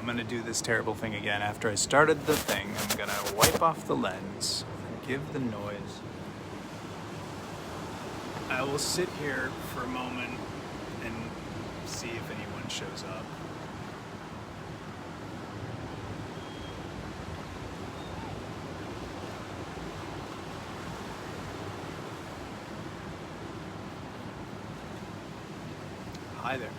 I'm gonna do this terrible thing again. After I started the thing, I'm gonna wipe off the lens, forgive the noise. I will sit here for a moment and see if anyone shows up. Hi there.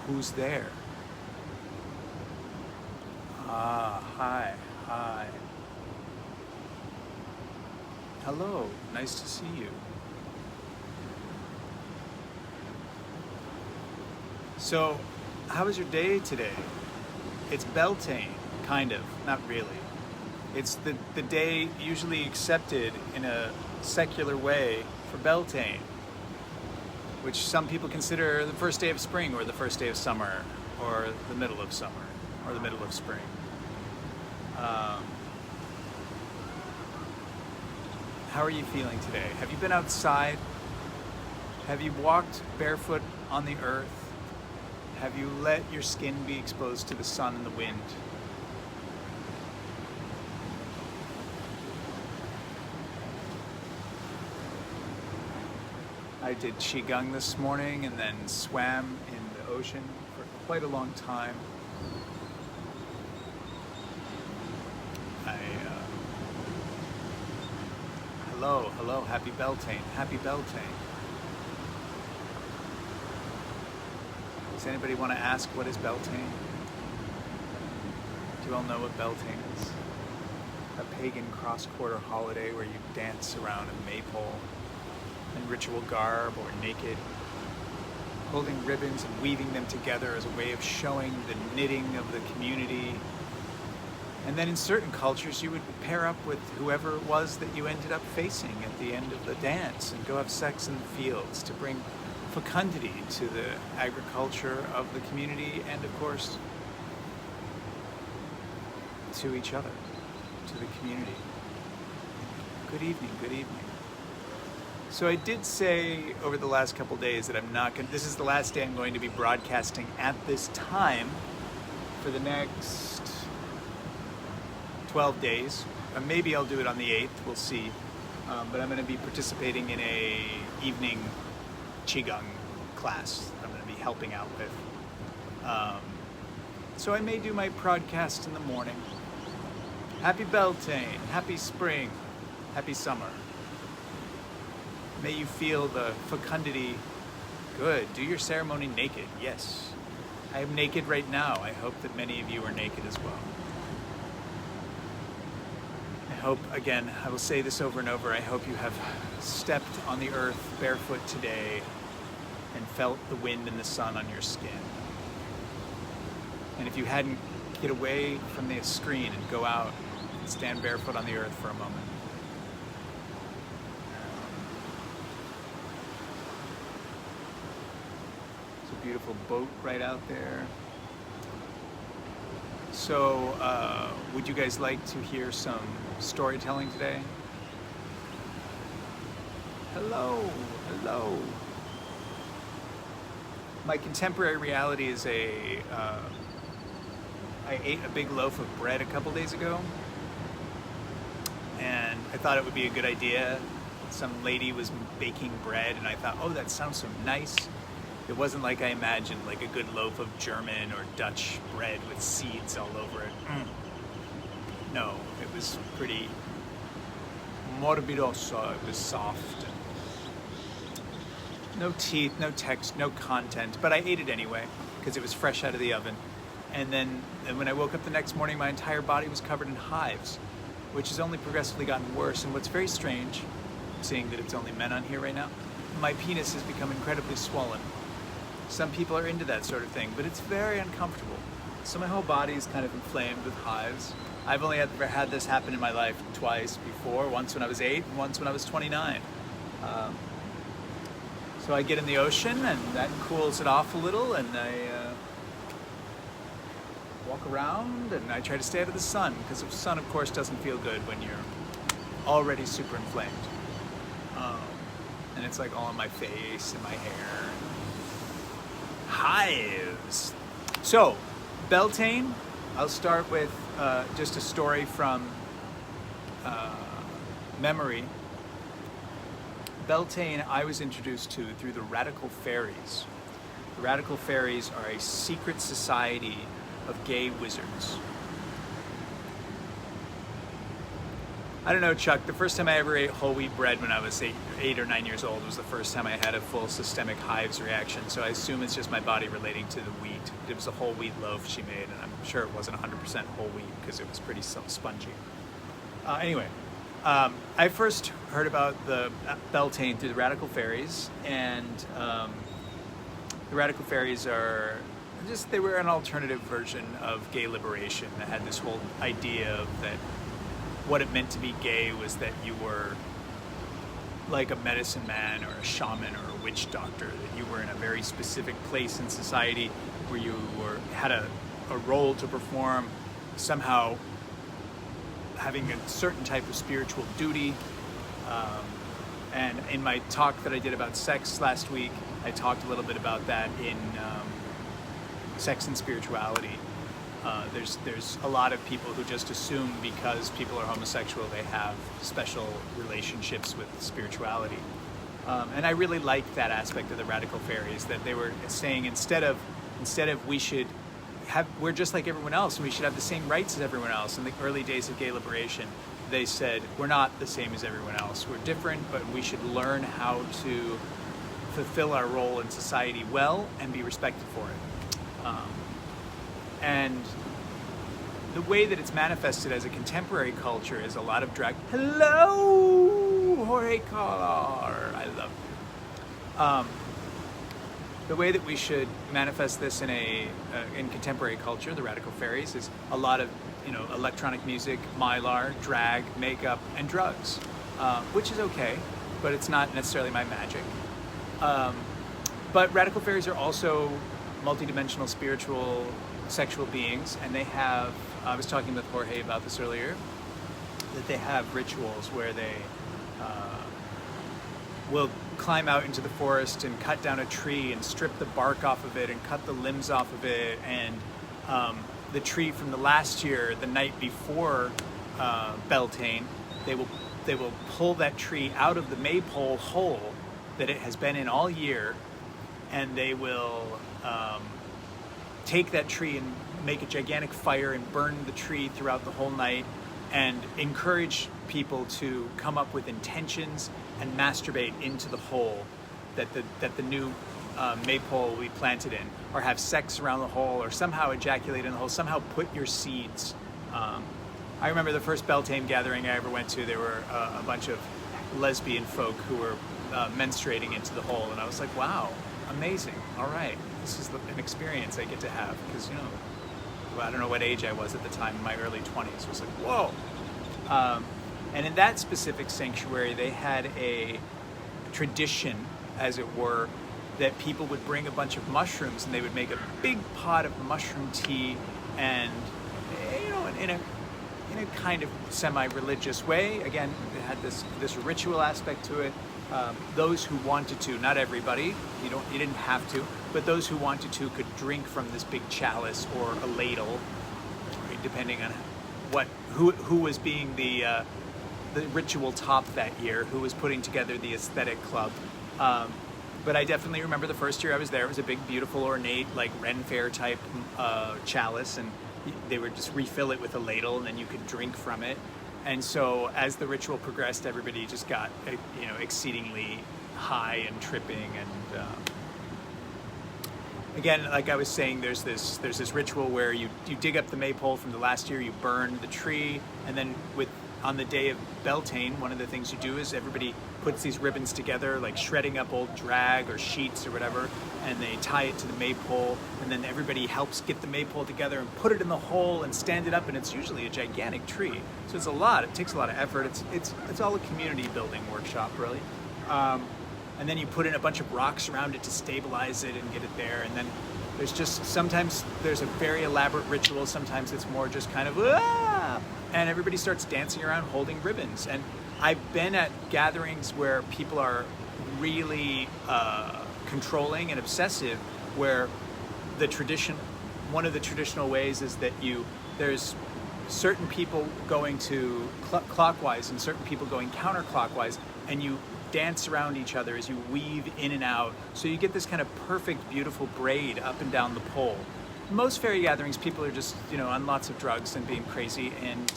Who's there? Hi. Hello, nice to see you. So, how was your day today? It's Beltane, kind of, not really. It's the day usually accepted in a secular way for Beltane, which some people consider the first day of spring or the first day of summer or the middle of summer or the middle of spring. How are you feeling today? Have you been outside? Have you walked barefoot on the earth? Have you let your skin be exposed to the sun and the wind? I did Qigong this morning and then swam in the ocean for quite a long time. Hello, happy Beltane, happy Beltane. Does anybody want to ask what is Beltane? Do you all know what Beltane is? A pagan cross-quarter holiday where you dance around a maypole in ritual garb or naked, holding ribbons and weaving them together as a way of showing the knitting of the community. And then in certain cultures you would pair up with whoever it was that you ended up facing at the end of the dance and go have sex in the fields to bring fecundity to the agriculture of the community and of course to each other, to the community. Good evening, good evening. So I did say over the last couple days that this is the last day I'm going to be broadcasting at this time for the next 12 days. Maybe I'll do it on the 8th, we'll see. But I'm going to be participating in a evening Qigong class I'm going to be helping out with. So I may do my broadcast in the morning. Happy Beltane, happy spring, happy summer. May you feel the fecundity. Good. Do your ceremony naked. Yes. I am naked right now. I hope that many of you are naked as well. I hope, again, I will say this over and over, I hope you have stepped on the earth barefoot today and felt the wind and the sun on your skin. And if you hadn't, get away from the screen and go out and stand barefoot on the earth for a moment. Beautiful boat right out there. So, would you guys like to hear some storytelling today? Hello. My contemporary reality is I ate a big loaf of bread a couple days ago, and I thought it would be a good idea. Some lady was baking bread, and I thought, oh, that sounds so nice. It wasn't like I imagined, like a good loaf of German or Dutch bread with seeds all over it. No, it was pretty morbidoso. It was soft. No teeth, no text, no content, but I ate it anyway because it was fresh out of the oven. And then when I woke up the next morning, my entire body was covered in hives, which has only progressively gotten worse. And what's very strange, seeing that it's only men on here right now, my penis has become incredibly swollen. Some people are into that sort of thing, but it's very uncomfortable. So my whole body is kind of inflamed with hives. I've only ever had this happen in my life twice before, once when I was 8 and once when I was 29. So I get in the ocean and that cools it off a little, and I walk around and I try to stay out of the sun, because the sun of course doesn't feel good when you're already super inflamed. And it's like all on my face and my hair. Hives. So, Beltane, I'll start with just a story from memory. Beltane I was introduced to through the Radical Fairies. The Radical Fairies are a secret society of gay wizards. I don't know, Chuck, the first time I ever ate whole wheat bread when I was 8 or 9 years old was the first time I had a full systemic hives reaction, so I assume it's just my body relating to the wheat. It was a whole wheat loaf she made, and I'm sure it wasn't 100% whole wheat because it was pretty spongy. Anyway, I first heard about the Beltane through the Radical Fairies, and the Radical Fairies they were an alternative version of gay liberation that had this whole idea of that what it meant to be gay was that you were like a medicine man or a shaman or a witch doctor, that you were in a very specific place in society where you had a role to perform, somehow having a certain type of spiritual duty. And in my talk that I did about sex last week, I talked a little bit about that in Sex and Spirituality. There's a lot of people who just assume because people are homosexual they have special relationships with spirituality. And I really liked that aspect of the Radical Fairies, that they were saying instead of we're just like everyone else and we should have the same rights as everyone else. In the early days of gay liberation, they said we're not the same as everyone else. We're different, but we should learn how to fulfill our role in society well and be respected for it. And the way that it's manifested as a contemporary culture is a lot of drag. Hello, Jorge Collar. I love you. The way that we should manifest this in contemporary culture, the Radical Fairies, is a lot of electronic music, mylar, drag, makeup, and drugs, which is okay, but it's not necessarily my magic. But Radical Fairies are also multidimensional spiritual sexual beings, and they have, I was talking with Jorge about this earlier, that they have rituals where they will climb out into the forest and cut down a tree and strip the bark off of it and cut the limbs off of it, and the tree from the last year, the night before Beltane, they will pull that tree out of the maypole hole that it has been in all year, and they will take that tree and make a gigantic fire and burn the tree throughout the whole night, and encourage people to come up with intentions and masturbate into the hole that the new maypole will be planted in, or have sex around the hole, or somehow ejaculate in the hole, somehow put your seeds. I remember the first Beltane gathering I ever went to, there were a bunch of lesbian folk who were menstruating into the hole, and I was like, wow, amazing, all right, this is an experience I get to have, because I don't know what age I was at the time, in my early 20s. It was like, whoa. And in that specific sanctuary, they had a tradition, as it were, that people would bring a bunch of mushrooms and they would make a big pot of mushroom tea, and in a kind of semi-religious way. Again, it had this ritual aspect to it. Those who wanted to, not everybody, you didn't have to, but those who wanted to could drink from this big chalice or a ladle, right, depending on who was being the ritual top that year, who was putting together the aesthetic club. But I definitely remember the first year I was there, it was a big, beautiful, ornate, like Ren Fair type chalice, and they would just refill it with a ladle, and then you could drink from it. And so as the ritual progressed, everybody just got exceedingly high and tripping. And again, like I was saying, there's this ritual where you dig up the maypole from the last year, you burn the tree, and then on the day of Beltane, one of the things you do is everybody puts these ribbons together, like shredding up old drag or sheets or whatever, and they tie it to the maypole, and then everybody helps get the maypole together and put it in the hole and stand it up, and it's usually a gigantic tree. So it takes a lot of effort. It's all a community building workshop, really. And then you put in a bunch of rocks around it to stabilize it and get it there, and then sometimes there's a very elaborate ritual, sometimes it's more just kind of, and everybody starts dancing around holding ribbons. And I've been at gatherings where people are really controlling and obsessive, where one of the traditional ways is that there's certain people going to clockwise and certain people going counterclockwise, and you dance around each other as you weave in and out. So you get this kind of perfect, beautiful braid up and down the pole. Most fairy gatherings, people are just, on lots of drugs and being crazy, and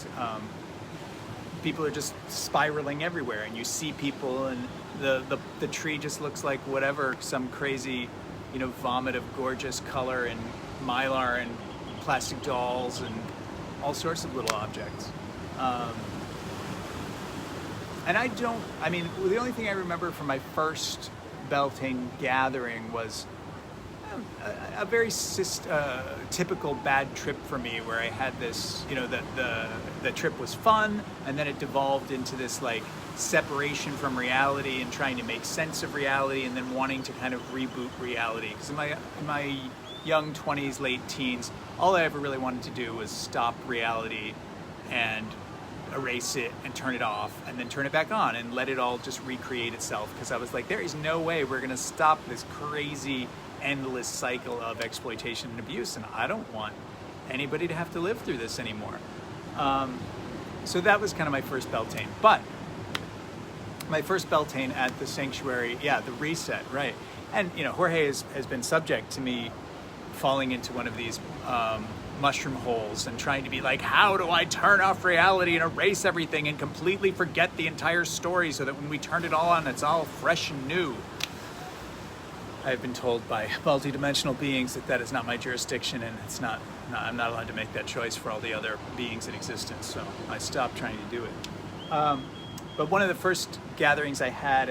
people are just spiraling everywhere, and you see people, and the tree just looks like whatever, some crazy, vomit of gorgeous color and mylar and plastic dolls and all sorts of little objects. And the only thing I remember from my first Beltane gathering was a very typical bad trip for me, where I had this, the trip was fun, and then it devolved into this like separation from reality and trying to make sense of reality, and then wanting to kind of reboot reality. Because in my young 20s, late teens, all I ever really wanted to do was stop reality and erase it and turn it off and then turn it back on and let it all just recreate itself. Because I was like, there is no way we're gonna stop this crazy endless cycle of exploitation and abuse, and I don't want anybody to have to live through this anymore. So that was kind of my first Beltane. But my first Beltane at the sanctuary, the reset, right? And Jorge has been subject to me falling into one of these mushroom holes and trying to be like, how do I turn off reality and erase everything and completely forget the entire story so that when we turn it all on, it's all fresh and new. I've been told by multi-dimensional beings that is not my jurisdiction, and I'm not allowed to make that choice for all the other beings in existence, so I stopped trying to do it. But one of the first gatherings I had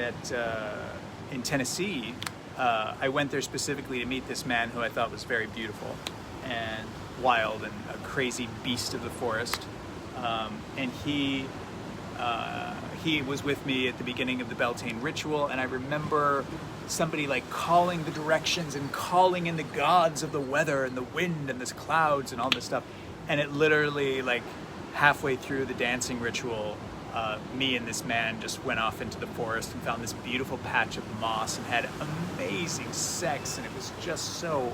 in Tennessee, I went there specifically to meet this man who I thought was very beautiful and wild and a crazy beast of the forest. And he was with me at the beginning of the Beltane ritual, and I remember somebody like calling the directions and calling in the gods of the weather and the wind and the clouds and all this stuff. And it literally, like halfway through the dancing ritual, me and this man just went off into the forest and found this beautiful patch of moss and had amazing sex, and it was just so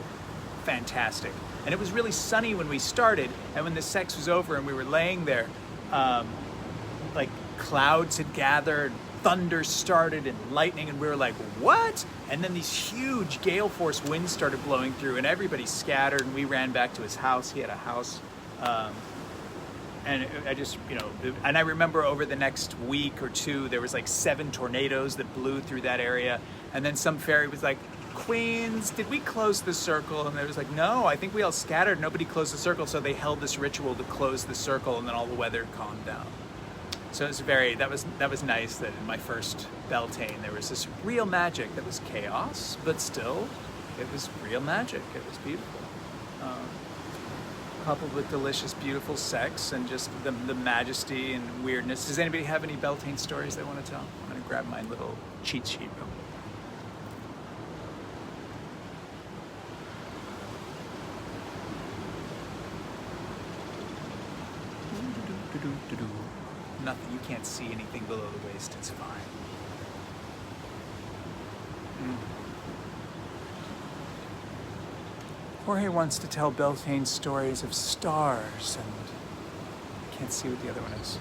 fantastic. And it was really sunny when we started, and when the sex was over and we were laying there, like clouds had gathered, thunder started, and lightning, and we were like, what? And then these huge gale force winds started blowing through, and everybody scattered, and we ran back to his house. He had a house. And I just, and I remember over the next week or two, there was like 7 tornadoes that blew through that area. And then some fairy was like, Queens, did we close the circle? And they was like, no, I think we all scattered. Nobody closed the circle. So they held this ritual to close the circle, and then all the weather calmed down. So it was that was nice that in my first Beltane, there was this real magic that was chaos, but still, it was real magic. It was beautiful. Coupled with delicious, beautiful sex and just the majesty and weirdness. Does anybody have any Beltane stories they want to tell? I'm going to grab my little cheat sheet. Nothing. You can't see anything below the waist. It's fine. Jorge wants to tell Beltane stories of stars, and I can't see what the other one is.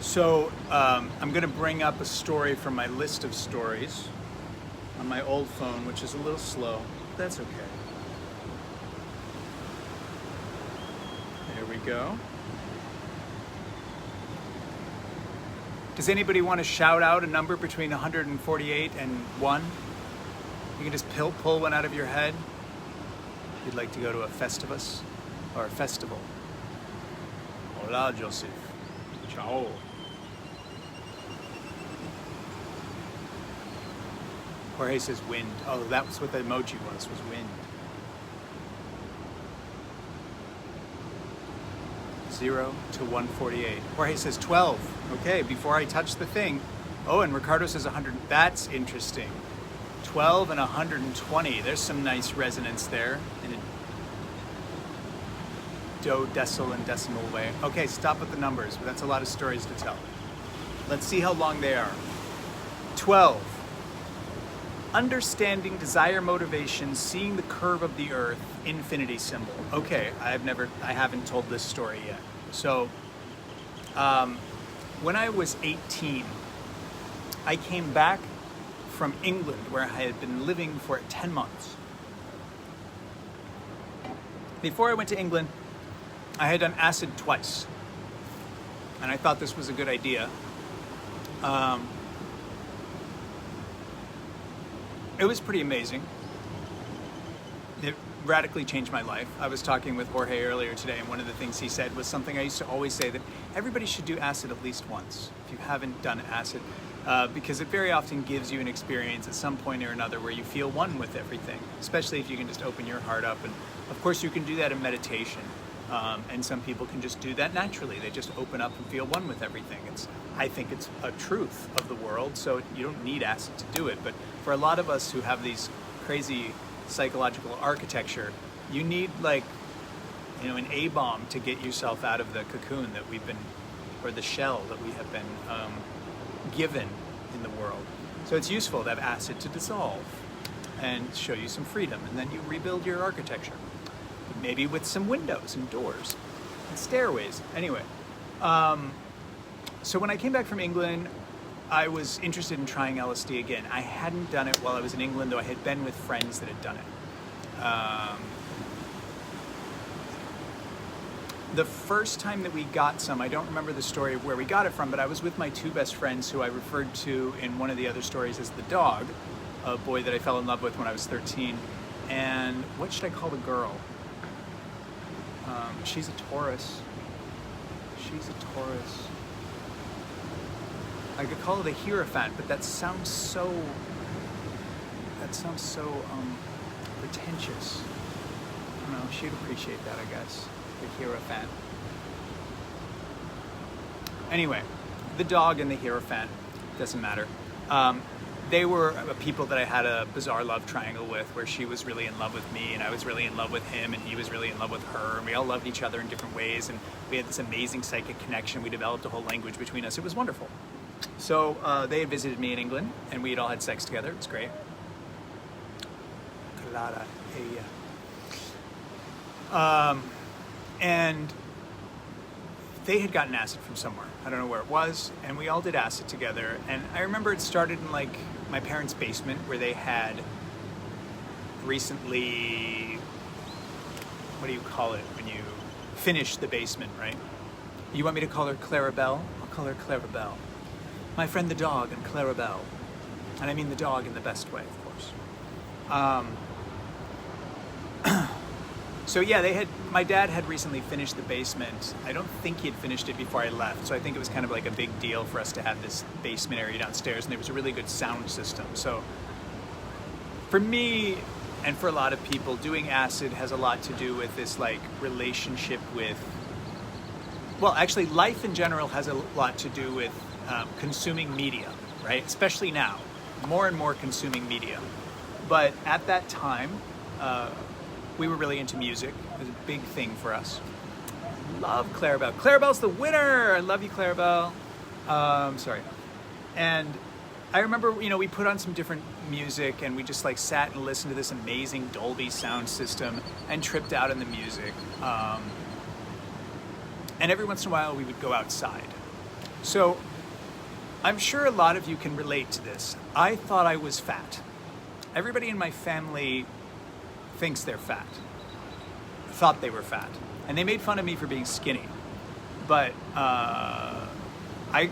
So I'm going to bring up a story from my list of stories on my old phone, which is a little slow. That's okay. There we go. Does anybody want to shout out a number between 148 and 1? You can just pull one out of your head. If you'd like to go to a festivus or a festival. Hola, Joseph. Ciao. Jorge says wind. Oh, that was what the emoji was wind. 0 to 148. Jorge says 12. Okay, before I touch the thing. Oh, and Ricardo says 100. That's interesting. 12 and 120. There's some nice resonance there in a do-decil and decimal way. Okay, stop at the numbers. That's a lot of stories to tell. Let's see how long they are. 12. Understanding desire, motivation, seeing the curve of the earth, infinity symbol. Okay, I haven't told this story yet. So, when I was 18, I came back from England, where I had been living for 10 months. Before I went to England, I had done acid twice, and I thought this was a good idea. It was pretty amazing. It radically changed my life. I was talking with Jorge earlier today, and one of the things he said was something I used to always say, that everybody should do acid at least once, if you haven't done acid, because it very often gives you an experience at some point or another where you feel one with everything, especially if you can just open your heart up. And of course you can do that in meditation, and some people can just do that naturally. They just open up and feel one with everything. I think it's a truth of the world, so you don't need acid to do it. But for a lot of us who have these crazy psychological architecture, you need, like, an A-bomb to get yourself out of the cocoon that we've been, or the shell that we have been given in the world. So it's useful to have acid to dissolve and show you some freedom, and then you rebuild your architecture, maybe with some windows and doors and stairways. Anyway, so when I came back from England, I was interested in trying LSD again. I hadn't done it while I was in England, though I had been with friends that had done it. The first time that we got some, I don't remember the story of where we got it from, but I was with my two best friends, who I referred to in one of the other stories as the dog, a boy that I fell in love with when I was 13. And what should I call the girl? She's a Taurus. She's a Taurus. I could call her the Hierophant, but that sounds so pretentious. I don't know, she'd appreciate that, I guess. The Hierophant. Anyway, the dog and the Hierophant, doesn't matter. They were people that I had a bizarre love triangle with, where she was really in love with me, and I was really in love with him, and he was really in love with her, and we all loved each other in different ways, and we had this amazing psychic connection. We developed a whole language between us. It was wonderful. So they had visited me in England, and we had all had sex together. It was great. Clara, and they had gotten acid from somewhere. I don't know where it was, and we all did acid together. And I remember it started in, like, my parents' basement, where they had recently, what do you call it when you finish the basement, right? You want me to call her Clarabelle? I'll call her Clarabelle. My friend the dog and Clarabelle. And I mean the dog in the best way, of course. So yeah, my dad had recently finished the basement. I don't think he had finished it before I left, so I think it was kind of like a big deal for us to have this basement area downstairs, and there was a really good sound system. So for me, and for a lot of people, doing acid has a lot to do with this, like, relationship with, well, actually life in general has a lot to do with consuming media, right? Especially now, more and more consuming media. But at that time, we were really into music. It was a big thing for us. Love Clarabelle. Clarabelle's the winner! I love you, Clarabelle. Sorry. And I remember, we put on some different music, and we just, like, sat and listened to this amazing Dolby sound system and tripped out in the music. And every once in a while, we would go outside. So I'm sure a lot of you can relate to this. I thought I was fat. Everybody in my family thinks they're fat. Thought they were fat. And they made fun of me for being skinny. But I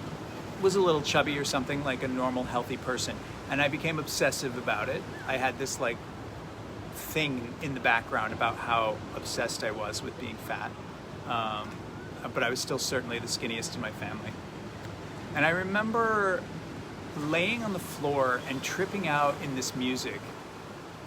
was a little chubby or something, like a normal, healthy person. And I became obsessive about it. I had this, like, thing in the background about how obsessed I was with being fat. But I was still certainly the skinniest in my family. And I remember laying on the floor and tripping out in this music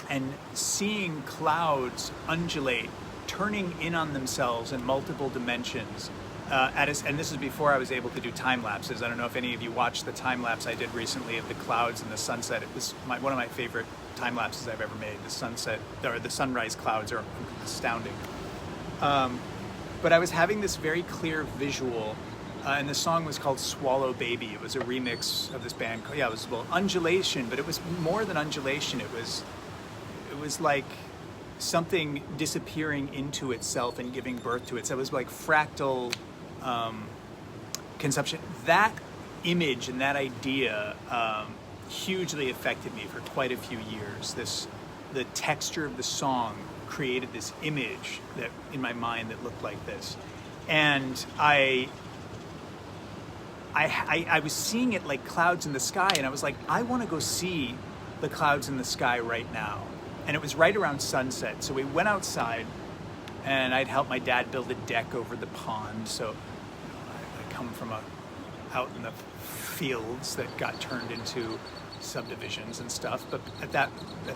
and seeing clouds undulate, turning in on themselves in multiple dimensions, and this is before I was able to do time lapses. I don't know if any of you watched the time lapse I did recently of the clouds and the sunset. It was one of my favorite time lapses I've ever made. The sunset or the sunrise clouds are astounding. But I was having this very clear visual, and the song was called Swallow Baby. It was a remix of this band. Yeah, it was Undulation, but it was more than undulation. It was like something disappearing into itself and giving birth to it. So it was like fractal conception. That image and that idea hugely affected me for quite a few years. The texture of the song created this image that in my mind that looked like this, and I was seeing it like clouds in the sky, and I was like, I want to go see the clouds in the sky right now. And it was right around sunset, so we went outside, and I'd helped my dad build a deck over the pond. So I come from out in the fields that got turned into subdivisions and stuff. But at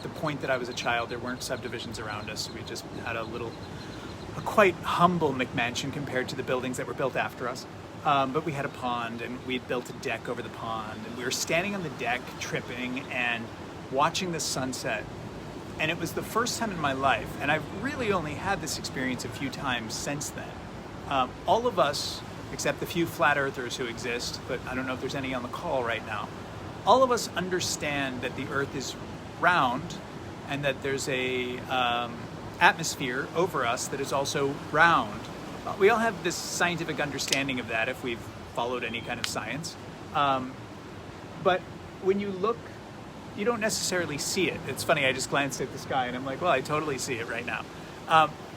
the point that I was a child, there weren't subdivisions around us. We just had a quite humble McMansion compared to the buildings that were built after us. But we had a pond, and we'd built a deck over the pond, and we were standing on the deck, tripping and watching the sunset. And it was the first time in my life, and I've really only had this experience a few times since then. All of us, except the few flat earthers who exist, but I don't know if there's any on the call right now, all of us understand that the earth is round and that there's a atmosphere over us that is also round. We all have this scientific understanding of that if we've followed any kind of science. But when you look, you don't necessarily see it. It's funny, I just glanced at the sky and I'm like, well, I totally see it right now.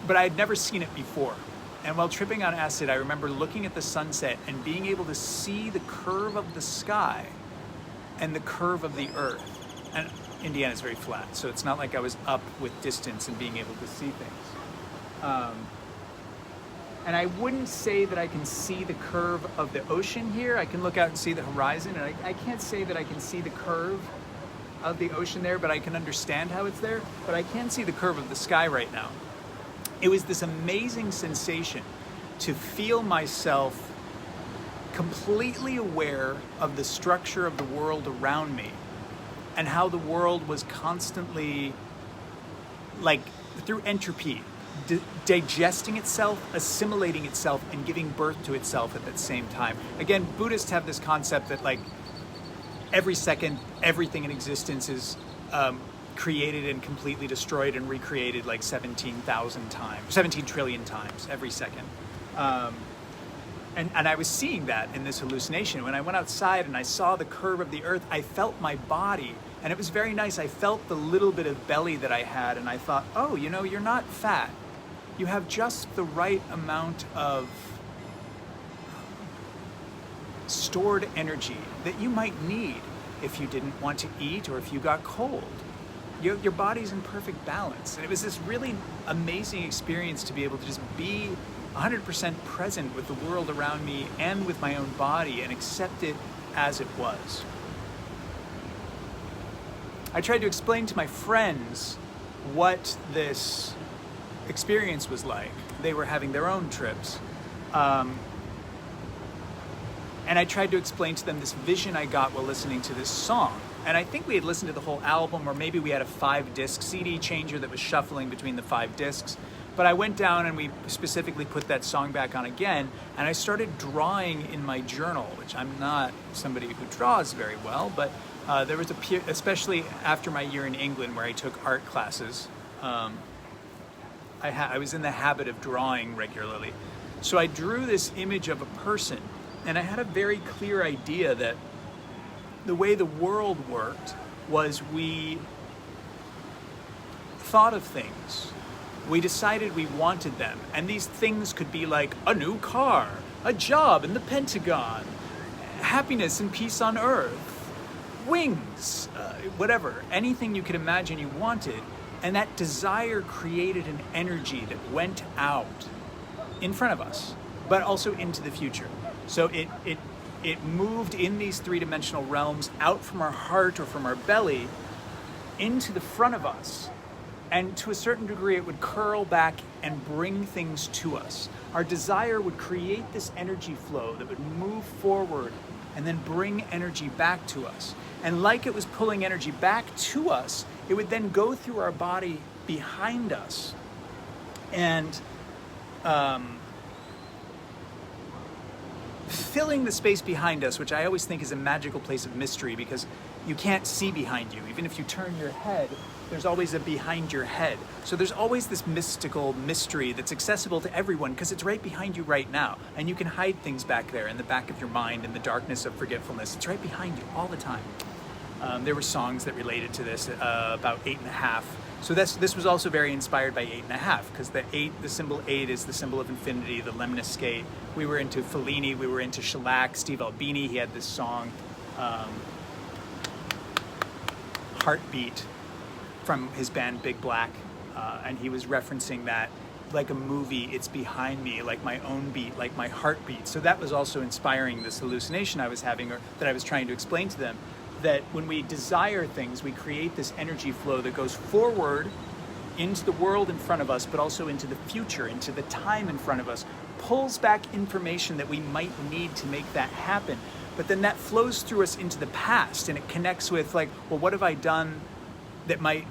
But I had never seen it before. And while tripping on acid, I remember looking at the sunset and being able to see the curve of the sky and the curve of the earth. And Indiana is very flat, so it's not like I was up with distance and being able to see things. And I wouldn't say that I can see the curve of the ocean here. I can look out and see the horizon, and I can't say that I can see the curve of the ocean there, but I can understand how it's there. But I can see the curve of the sky right now. It was this amazing sensation to feel myself completely aware of the structure of the world around me and how the world was constantly, like through entropy, digesting itself, assimilating itself, and giving birth to itself at that same time. Again, Buddhists have this concept that like every second, everything in existence is created and completely destroyed and recreated like 17 trillion times every second. And I was seeing that in this hallucination. When I went outside and I saw the curve of the earth, I felt my body, and it was very nice. I felt the little bit of belly that I had, and I thought, oh, you know, you're not fat. You have just the right amount of stored energy that you might need if you didn't want to eat or if you got cold. Your body's in perfect balance. And it was this really amazing experience to be able to just be 100% present with the world around me and with my own body and accept it as it was. I tried to explain to my friends what this experience was like. They were having their own trips. And I tried to explain to them this vision I got while listening to this song. And I think we had listened to the whole album, or maybe we had a 5-disc CD changer that was shuffling between the 5 discs. But I went down and we specifically put that song back on again, and I started drawing in my journal, which I'm not somebody who draws very well, but there was especially after my year in England where I took art classes, I was in the habit of drawing regularly. So I drew this image of a person, and I had a very clear idea that the way the world worked was we thought of things. We decided we wanted them. And these things could be like a new car, a job in the Pentagon, happiness and peace on earth, wings, whatever, anything you could imagine you wanted. And that desire created an energy that went out in front of us, but also into the future. So it moved in these 3-dimensional realms out from our heart or from our belly into the front of us. And to a certain degree, it would curl back and bring things to us. Our desire would create this energy flow that would move forward and then bring energy back to us. And like it was pulling energy back to us, it would then go through our body behind us and filling the space behind us, which I always think is a magical place of mystery, because you can't see behind you. Even if you turn your head, there's always a behind your head. So there's always this mystical mystery that's accessible to everyone because it's right behind you right now. And you can hide things back there in the back of your mind, in the darkness of forgetfulness. It's right behind you all the time. There were songs that related to this about 8.5. So this was also very inspired by 8.5, because the symbol 8 is the symbol of infinity, the lemniscate. We were into Fellini, we were into shellac. Steve Albini, he had this song, Heartbeat, from his band Big Black, and he was referencing that like a movie, it's behind me, like my own beat, like my heartbeat. So that was also inspiring this hallucination I was having, or that I was trying to explain to them, that when we desire things, we create this energy flow that goes forward into the world in front of us, but also into the future, into the time in front of us, pulls back information that we might need to make that happen. But then that flows through us into the past, and it connects with like, well, what have I done that might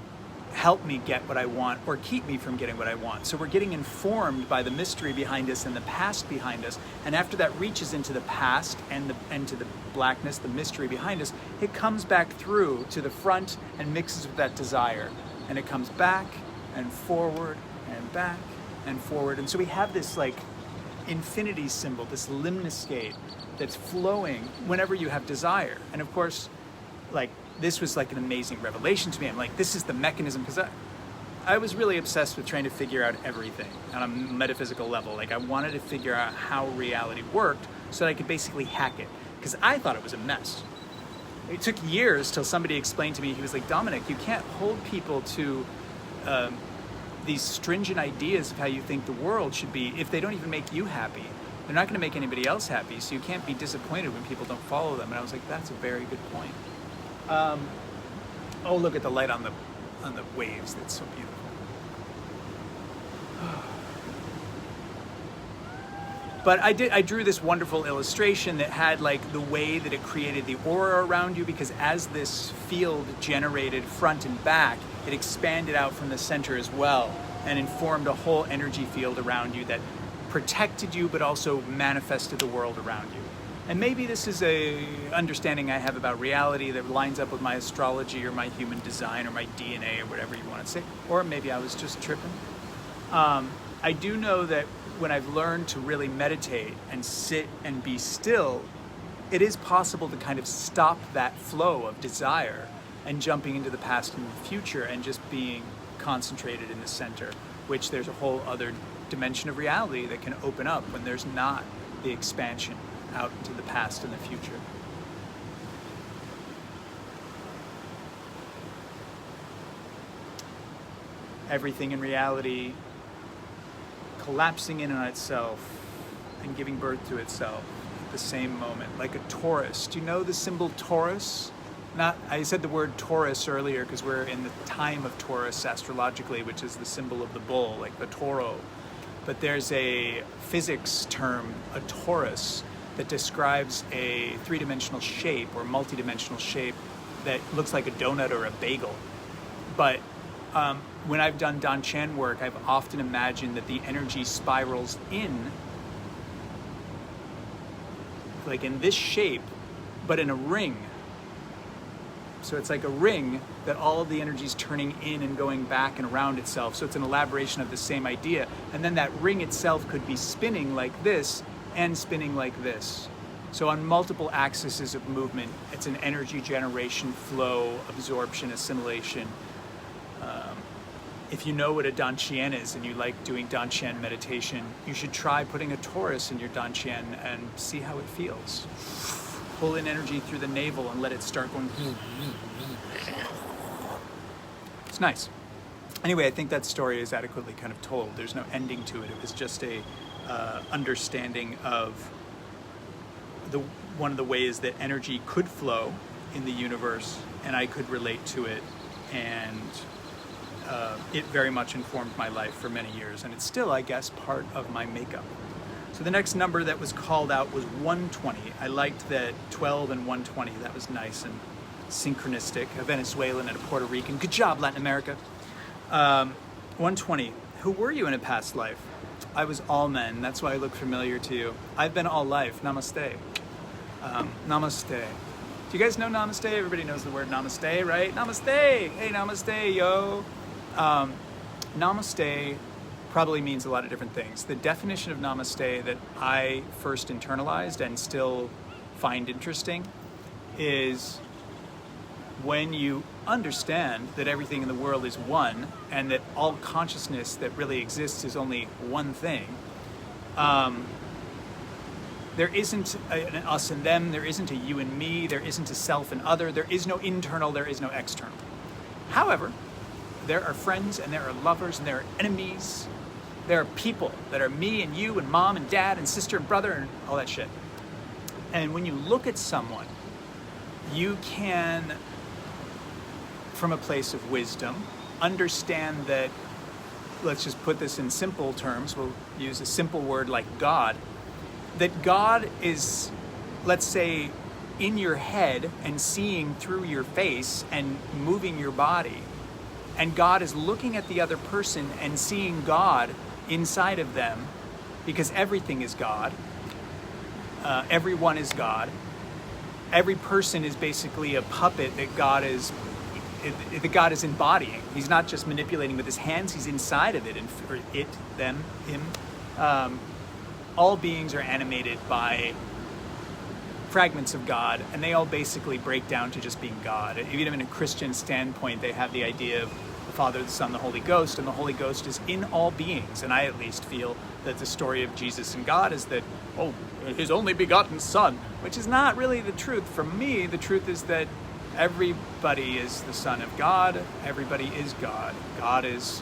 help me get what I want or keep me from getting what I want? So we're getting informed by the mystery behind us and the past behind us. And after that reaches into the past and to the blackness, the mystery behind us, it comes back through to the front and mixes with that desire. And it comes back and forward and back and forward. And so we have this like infinity symbol, this lemniscate that's flowing whenever you have desire. And of course, like, this was like an amazing revelation to me. I'm like, this is the mechanism, because I was really obsessed with trying to figure out everything on a metaphysical level. Like, I wanted to figure out how reality worked so that I could basically hack it, because I thought it was a mess. It took years till somebody explained to me, he was like, Dominic, you can't hold people to these stringent ideas of how you think the world should be if they don't even make you happy. They're not going to make anybody else happy, so you can't be disappointed when people don't follow them. And I was like, that's a very good point. Oh, look at the light on the waves. That's so beautiful. But I drew this wonderful illustration that had like the way that it created the aura around you, because as this field generated front and back, it expanded out from the center as well and informed a whole energy field around you that protected you but also manifested the world around you. And maybe this is a understanding I have about reality that lines up with my astrology or my human design or my DNA or whatever you want to say. Or maybe I was just tripping. I do know that when I've learned to really meditate and sit and be still, it is possible to kind of stop that flow of desire and jumping into the past and the future and just being concentrated in the center, which there's a whole other dimension of reality that can open up when there's not the expansion out into the past and the future. Everything in reality collapsing in on itself and giving birth to itself at the same moment, like a torus. Do you know the symbol Taurus? I said the word Taurus earlier because we're in the time of Taurus astrologically, which is the symbol of the bull, like the taureau. But there's a physics term, a torus, that describes a three-dimensional shape or multi-dimensional shape that looks like a donut or a bagel. But when I've done Danshan work, I've often imagined that the energy spirals in, like in this shape, but in a ring. So it's like a ring that all of the energy is turning in and going back and around itself. So it's an elaboration of the same idea. And then that ring itself could be spinning like this and spinning like this. So on multiple axes of movement, it's an energy generation, flow, absorption, assimilation. If you know what a Danshan is and you like doing Danshan meditation, you should try putting a torus in your Danshan and see how it feels. Pull in energy through the navel and let it start going. It's nice. Anyway, I think that story is adequately kind of told. There's no ending to it. It was just a understanding of one of the ways that energy could flow in the universe, and I could relate to it and it very much informed my life for many years, and it's still, I guess, part of my makeup. So the next number that was called out was 120. I liked that 12 and 120. That was nice and synchronistic. A Venezuelan and a Puerto Rican. Good job, Latin America. 120. Who were you in a past life? I was all men. That's why I look familiar to you. I've been all life. Namaste. Namaste. Do you guys know Namaste? Everybody knows the word Namaste, right? Namaste! Hey, Namaste, yo! Namaste probably means a lot of different things. The definition of Namaste that I first internalized and still find interesting is when you understand that everything in the world is one and that all consciousness that really exists is only one thing. There isn't an us and them, there isn't a you and me, there isn't a self and other, there is no internal, there is no external. However, there are friends and there are lovers and there are enemies. There are people that are me and you and mom and dad and sister and brother and all that shit. And when you look at someone, you can, from a place of wisdom, understand that, let's just put this in simple terms, we'll use a simple word like God, that God is, let's say, in your head and seeing through your face and moving your body. And God is looking at the other person and seeing God inside of them, because everything is God. Everyone is God. Every person is basically a puppet that God is embodying. He's not just manipulating with his hands, he's inside of it, or it, them, him. All beings are animated by fragments of God, and they all basically break down to just being God. Even in a Christian standpoint, they have the idea of the Father, the Son, the Holy Ghost, and the Holy Ghost is in all beings. And I at least feel that the story of Jesus and God is that, his only begotten Son, which is not really the truth. For me, the truth is that everybody is the Son of God, everybody is God. God is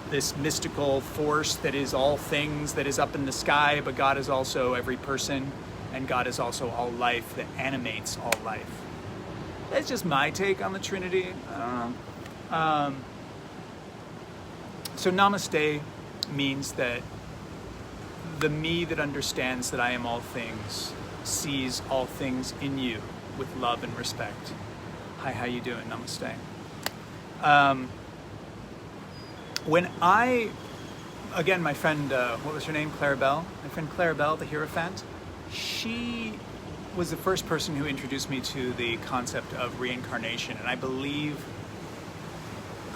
this mystical force that is all things, that is up in the sky, but God is also every person, and God is also all life that animates all life. That's just my take on the Trinity. I don't know. So Namaste means that the me that understands that I am all things sees all things in you with love and respect. Hi, how you doing? Namaste. When again, my friend, what was her name? Clarabelle? My friend Clarabelle, the Hierophant, she was the first person who introduced me to the concept of reincarnation, and I believe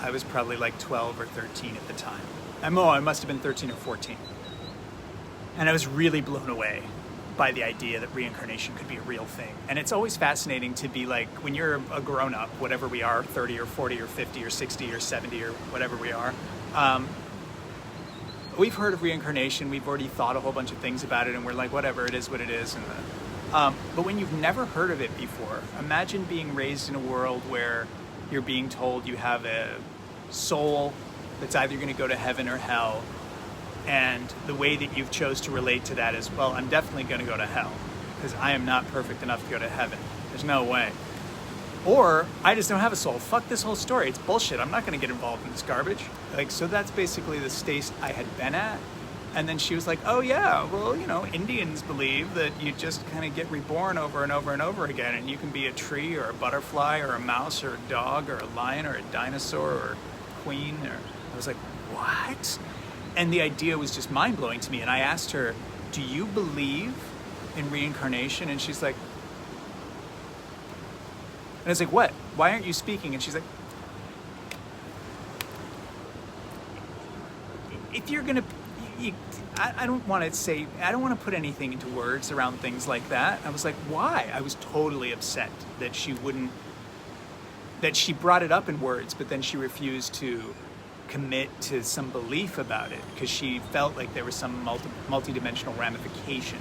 I was probably like 12 or 13 at the time. I must have been 13 or 14. And I was really blown away by the idea that reincarnation could be a real thing. And it's always fascinating to be like, when you're a grown-up, whatever we are, 30 or 40 or 50 or 60 or 70 or whatever we are, we've heard of reincarnation, we've already thought a whole bunch of things about it, and we're like, whatever, it is what it is. But when you've never heard of it before, imagine being raised in a world where you're being told you have a soul that's either going to go to heaven or hell, and the way that you've chose to relate to that is, well, I'm definitely going to go to hell because I am not perfect enough to go to heaven. There's no way. Or I just don't have a soul. Fuck this whole story. It's bullshit. I'm not going to get involved in this garbage. So that's basically the state I had been at. And then she was like, oh yeah, well, Indians believe that you just kind of get reborn over and over and over again, and you can be a tree or a butterfly or a mouse or a dog or a lion or a dinosaur or a queen. I was like, what? And the idea was just mind-blowing to me. And I asked her, do you believe in reincarnation? And she's like, and I was like, what? Why aren't you speaking? And she's like, if you're going to, I don't want to put anything into words around things like that. I was like, why? I was totally upset that she brought it up in words, but then she refused to commit to some belief about it because she felt like there was some multi-dimensional ramification.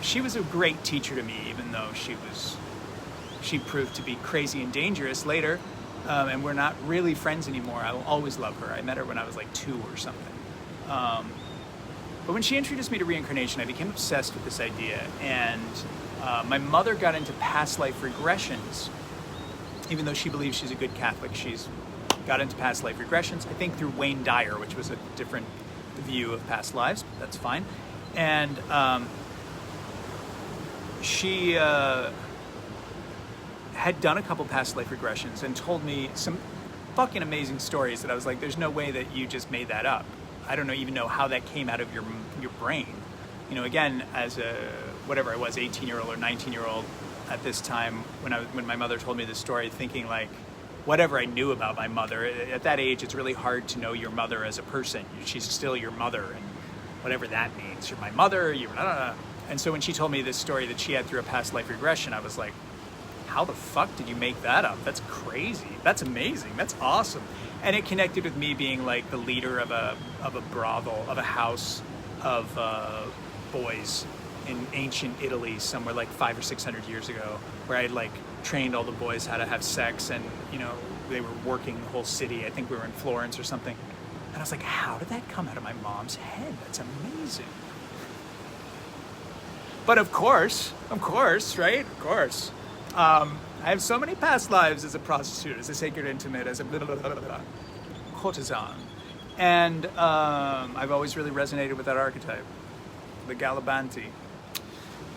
She was a great teacher to me, even though she proved to be crazy and dangerous later, and we're not really friends anymore. I will always love her. I met her when I was like 2 or something. But when she introduced me to reincarnation, I became obsessed with this idea, and my mother got into past life regressions. Even though she believes she's a good Catholic, she's got into past life regressions, I think through Wayne Dyer, which was a different view of past lives. That's fine. And she had done a couple past life regressions and told me some fucking amazing stories that I was like, there's no way that you just made that up. I don't even know how that came out of your brain. You know, again, as a, whatever I was, 18-year-old or 19-year-old at this time, when my mother told me this story, thinking like, whatever I knew about my mother, at that age, it's really hard to know your mother as a person. She's still your mother, and whatever that means. You're my mother, you're And so when she told me this story that she had through a past life regression, I was like, how the fuck did you make that up? That's crazy. That's amazing. That's awesome. And it connected with me being like the leader of a brothel, of a house of boys in ancient Italy, somewhere like 500 or 600 years ago, where I had like trained all the boys how to have sex, and you know, they were working the whole city. I think we were in Florence or something. And I was like, how did that come out of my mom's head? That's amazing. But of course, right? Of course. I have so many past lives as a prostitute, as a sacred intimate, as a courtesan. And I've always really resonated with that archetype, the Galibanti.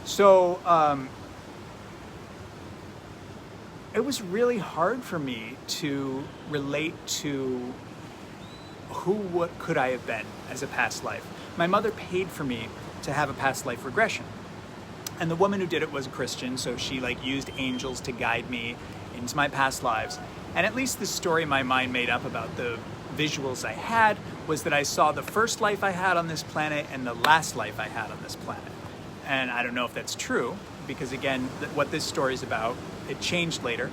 So it was really hard for me to relate to what could I have been as a past life. My mother paid for me to have a past life regression. And the woman who did it was a Christian, so she like used angels to guide me into my past lives. And at least the story my mind made up about the visuals I had was that I saw the first life I had on this planet and the last life I had on this planet. And I don't know if that's true, because again, what this story is about, it changed later.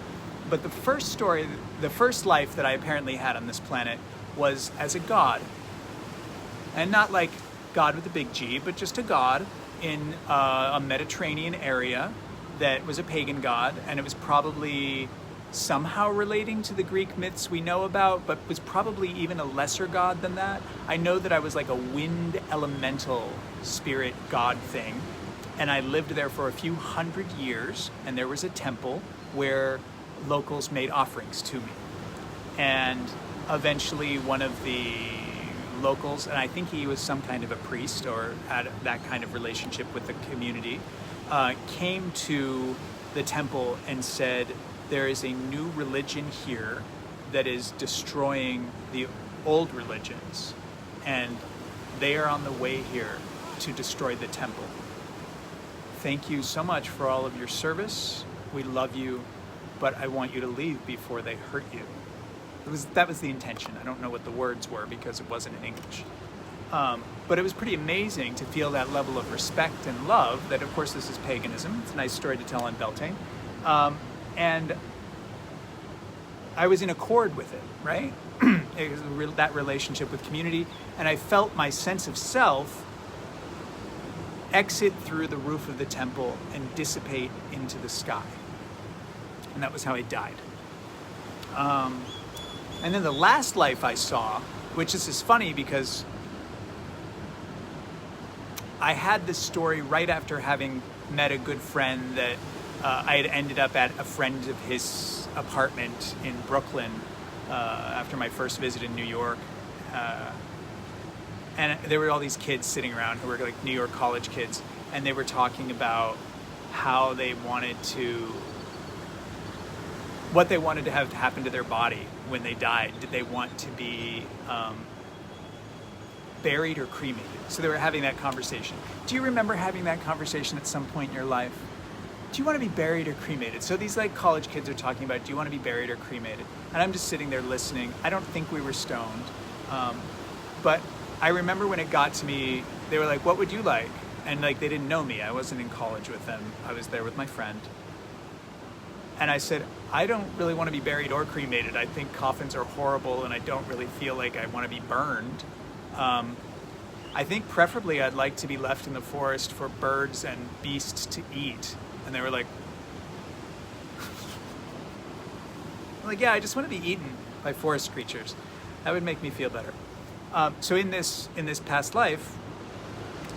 But the first story, the first life that I apparently had on this planet was as a god. And not like God with a big G, but just a god in a Mediterranean area that was a pagan god, and it was probably somehow relating to the Greek myths we know about, but was probably even a lesser god than that. I know that I was like a wind elemental spirit god thing, and I lived there for a few hundred years, and there was a temple where locals made offerings to me. And eventually one of the locals, and I think he was some kind of a priest or had that kind of relationship with the community, came to the temple and said, there is a new religion here that is destroying the old religions, and they are on the way here to destroy the temple. Thank you so much for all of your service. We love you, but I want you to leave before they hurt you. That was the intention. I don't know what the words were because it wasn't in English. But it was pretty amazing to feel that level of respect and love that, of course, this is paganism. It's a nice story to tell on Beltane. And I was in accord with it, right? It was that relationship with community. And I felt my sense of self exit through the roof of the temple and dissipate into the sky. And that was how I died. And then the last life I saw, which is funny because I had this story right after having met a good friend that I had ended up at a friend of his apartment in Brooklyn after my first visit in New York. And there were all these kids sitting around who were like New York college kids, and they were talking about how they wanted to, what they wanted to have happen to their body when they died. Did they want to be buried or cremated? So they were having that conversation. Do you remember having that conversation at some point in your life? Do you want to be buried or cremated? So these like college kids are talking about, do you want to be buried or cremated? And I'm just sitting there listening. I don't think we were stoned. But I remember when it got to me, they were like, what would you like? And like, they didn't know me. I wasn't in college with them. I was there with my friend. And I said, I don't really want to be buried or cremated. I think coffins are horrible, and I don't really feel like I want to be burned. I think preferably I'd like to be left in the forest for birds and beasts to eat. And they were like, I'm like, yeah, I just want to be eaten by forest creatures. That would make me feel better. So in this past life,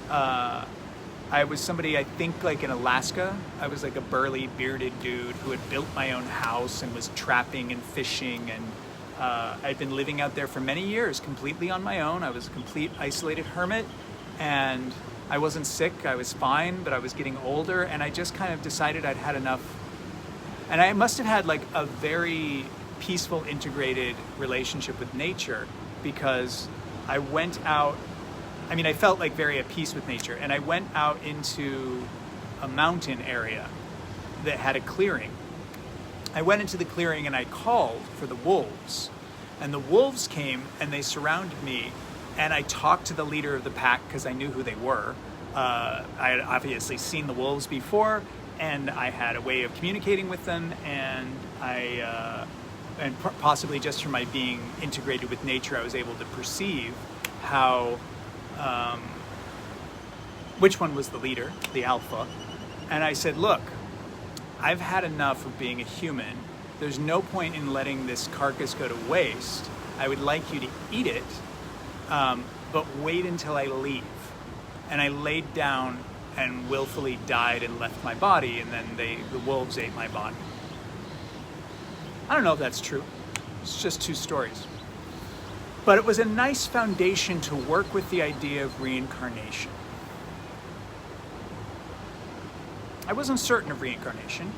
I was somebody, I think like in Alaska. I was like a burly, bearded dude who had built my own house and was trapping and fishing and I'd been living out there for many years, completely on my own. I was a complete isolated hermit, and I wasn't sick, I was fine, but I was getting older, and I just kind of decided I'd had enough. And I must have had like a very peaceful, integrated relationship with nature, because I went out, I felt like very at peace with nature, and I went out into a mountain area that had a clearing. I went into the clearing and I called for the wolves, and the wolves came and they surrounded me, and I talked to the leader of the pack because I knew who they were. I had obviously seen the wolves before, and I had a way of communicating with them, and possibly just from my being integrated with nature, I was able to perceive how, which one was the leader, the alpha. And I said, look, I've had enough of being a human. There's no point in letting this carcass go to waste. I would like you to eat it, but wait until I leave. And I laid down and willfully died and left my body, and then the wolves ate my body. I don't know if that's true. It's just two stories. But it was a nice foundation to work with the idea of reincarnation. I wasn't certain of reincarnation.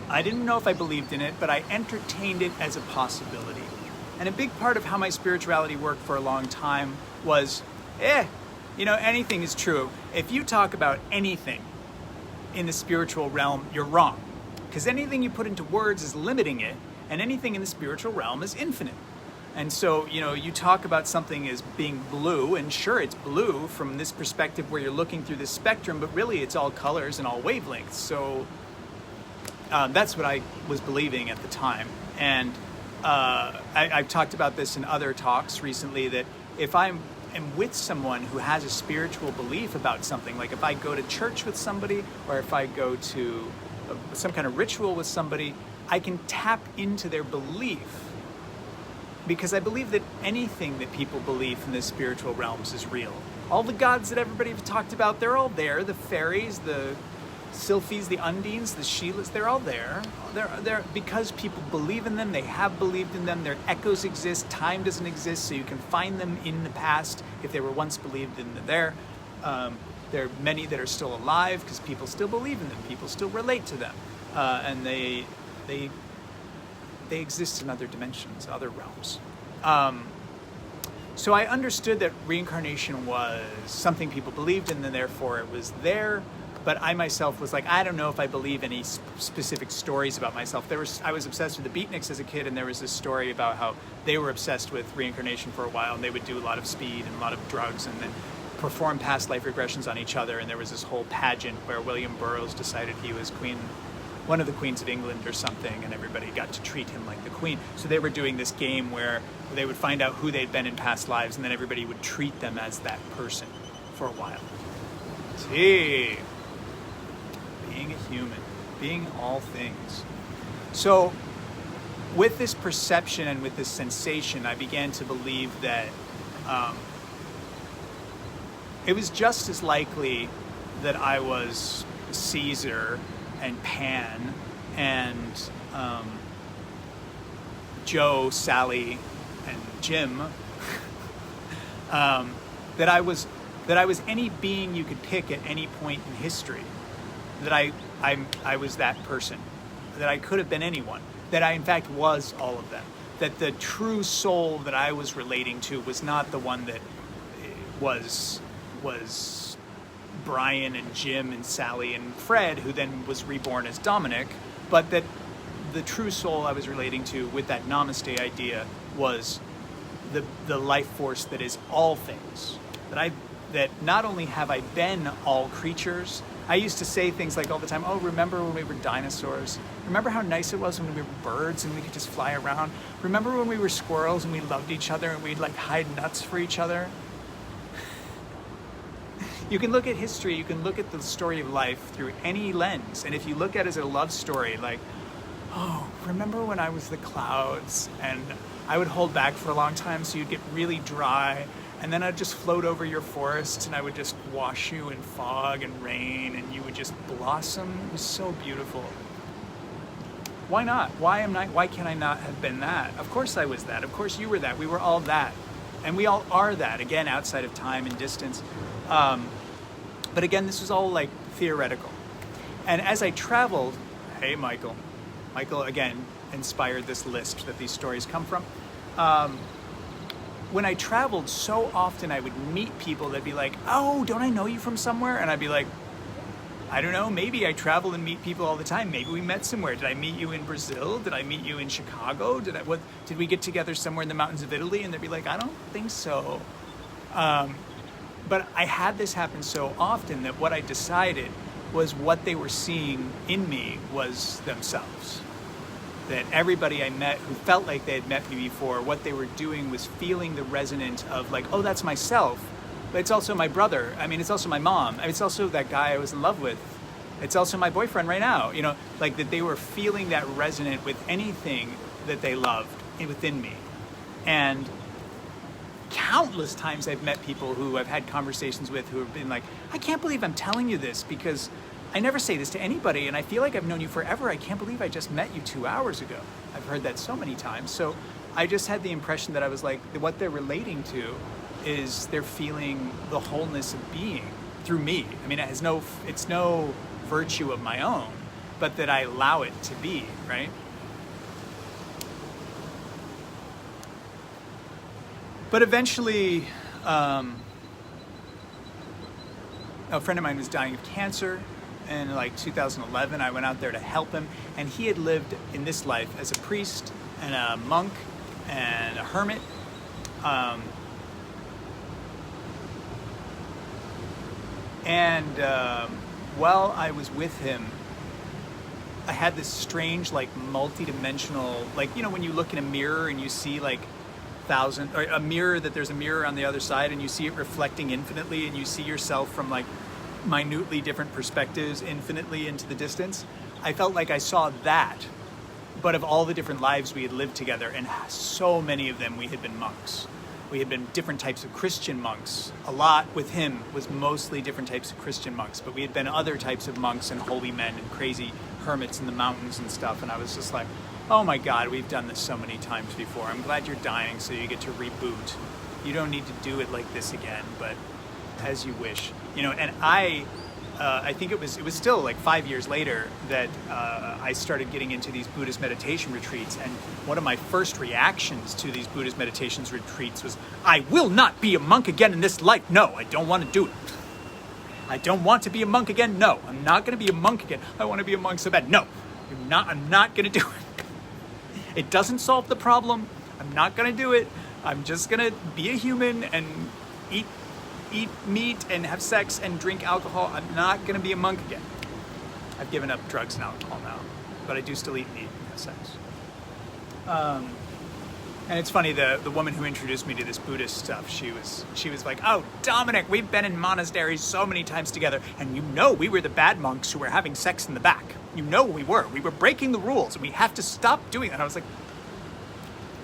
I didn't know if I believed in it, but I entertained it as a possibility. And a big part of how my spirituality worked for a long time was, anything is true. If you talk about anything in the spiritual realm, you're wrong. Because anything you put into words is limiting it, and anything in the spiritual realm is infinite. And so, you talk about something as being blue, and sure, it's blue from this perspective where you're looking through this spectrum, but really it's all colors and all wavelengths. So that's what I was believing at the time. And I've talked about this in other talks recently, that if I'm with someone who has a spiritual belief about something, like if I go to church with somebody, or if I go to some kind of ritual with somebody, I can tap into their belief, because I believe that anything that people believe in the spiritual realms is real. All the gods that everybody have talked about, they're all there. The fairies, the sylphies, the undines, the Sheilas, they're all there. They're because people believe in them, they have believed in them, their echoes exist, time doesn't exist, so you can find them in the past if they were once believed in there. There are many that are still alive because people still believe in them, people still relate to them, and they exist in other dimensions, other realms. So I understood that reincarnation was something people believed in, and therefore it was there. But I myself was like, I don't know if I believe any specific stories about myself. I was obsessed with the beatniks as a kid, and there was this story about how they were obsessed with reincarnation for a while, and they would do a lot of speed and a lot of drugs, and then perform past life regressions on each other. And there was this whole pageant where William Burroughs decided he was one of the queens of England or something, and everybody got to treat him like the queen. So they were doing this game where they would find out who they'd been in past lives, and then everybody would treat them as that person for a while. See, being a human, being all things. So with this perception and with this sensation, I began to believe that it was just as likely that I was Caesar and Pan and Joe, Sally, and Jim, that I was any being you could pick at any point in history. That I was that person. That I could have been anyone. That I in fact was all of them. That the true soul that I was relating to was not the one that was Brian and Jim and Sally and Fred, who then was reborn as Dominic, but that the true soul I was relating to with that Namaste idea was the life force that is all things. That not only have I been all creatures, I used to say things like all the time, oh, remember when we were dinosaurs? Remember how nice it was when we were birds and we could just fly around? Remember when we were squirrels and we loved each other and we'd like hide nuts for each other? You can look at history, you can look at the story of life through any lens. And if you look at it as a love story, like, oh, remember when I was the clouds and I would hold back for a long time so you'd get really dry, and then I'd just float over your forests and I would just wash you in fog and rain and you would just blossom. It was so beautiful. Why not? Why can I not have been that? Of course I was that. Of course you were that. We were all that. And we all are that, again, outside of time and distance. But again, this was all like theoretical. And as I traveled, hey, Michael, again, inspired this list that these stories come from. When I traveled, so often I would meet people that'd be like, oh, don't I know you from somewhere? And I'd be like, I don't know, maybe. I travel and meet people all the time. Maybe we met somewhere. Did I meet you in Brazil? Did I meet you in Chicago? Did we get together somewhere in the mountains of Italy? And they'd be like, I don't think so. But I had this happen so often that what I decided was what they were seeing in me was themselves. That everybody I met who felt like they had met me before, what they were doing was feeling the resonance of like, oh, that's myself. But it's also my brother. I mean, it's also my mom. I mean, it's also that guy I was in love with. It's also my boyfriend right now. You know, like that they were feeling that resonant with anything that they loved within me. And countless times I've met people who I've had conversations with who have been like, I can't believe I'm telling you this because I never say this to anybody and I feel like I've known you forever. I can't believe I just met you 2 hours ago. I've heard that so many times. So I just had the impression that I was like, what they're relating to is they're feeling the wholeness of being through me. I mean, it's no virtue of my own, but that I allow it to be, right? But eventually, a friend of mine was dying of cancer. In like 2011, I went out there to help him, and he had lived in this life as a priest and a monk and a hermit. While I was with him, I had this strange, like, multi-dimensional, like, you know, when you look in a mirror and you see like there's a mirror on the other side and you see it reflecting infinitely and you see yourself from like minutely different perspectives infinitely into the distance. I felt like I saw that, but of all the different lives we had lived together, and so many of them we had been monks. We had been different types of Christian monks. A lot with him was mostly different types of Christian monks, but we had been other types of monks and holy men and crazy hermits in the mountains and stuff. And I was just like, oh my God, we've done this so many times before. I'm glad you're dying so you get to reboot. You don't need to do it like this again, but as you wish. You know, and I think it was still like 5 years later that I started getting into these Buddhist meditation retreats. And one of my first reactions to these Buddhist meditations retreats was, I will not be a monk again in this life. No, I don't want to do it. I don't want to be a monk again. No, I'm not going to be a monk again. I want to be a monk so bad. No, I'm not going to do it. It doesn't solve the problem. I'm not going to do it. I'm just going to be a human and eat meat and have sex and drink alcohol. I'm not going to be a monk again. I've given up drugs and alcohol now, but I do still eat meat and have sex. And it's funny, the woman who introduced me to this Buddhist stuff, she was like, oh, Dominic, we've been in monasteries so many times together, and you know we were the bad monks who were having sex in the back. You know we were breaking the rules, and we have to stop doing that. And I was like,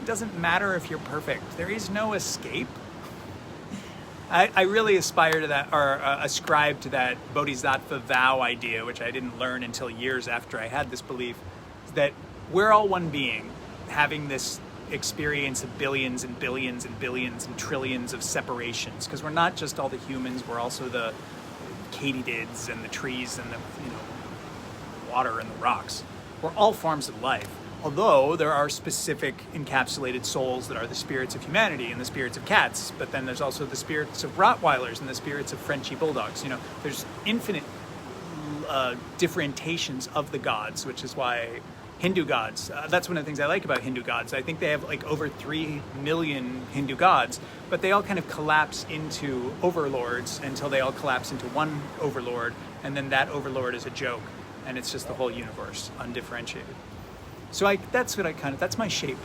it doesn't matter if you're perfect. There is no escape. I really aspire to that, or ascribe to that Bodhisattva Vow idea, which I didn't learn until years after I had this belief, that we're all one being, having this experience of billions and billions and billions and trillions of separations. Because we're not just all the humans, we're also the katydids and the trees and the water and the rocks. We're all forms of life. Although there are specific encapsulated souls that are the spirits of humanity and the spirits of cats, but then there's also the spirits of Rottweilers and the spirits of Frenchie bulldogs. There's infinite differentiations of the gods, which is why Hindu gods, that's one of the things I like about Hindu gods. I think they have like over 3 million Hindu gods, but they all kind of collapse into overlords until they all collapse into one overlord, and then that overlord is a joke, and it's just the whole universe, undifferentiated. So that's my shape.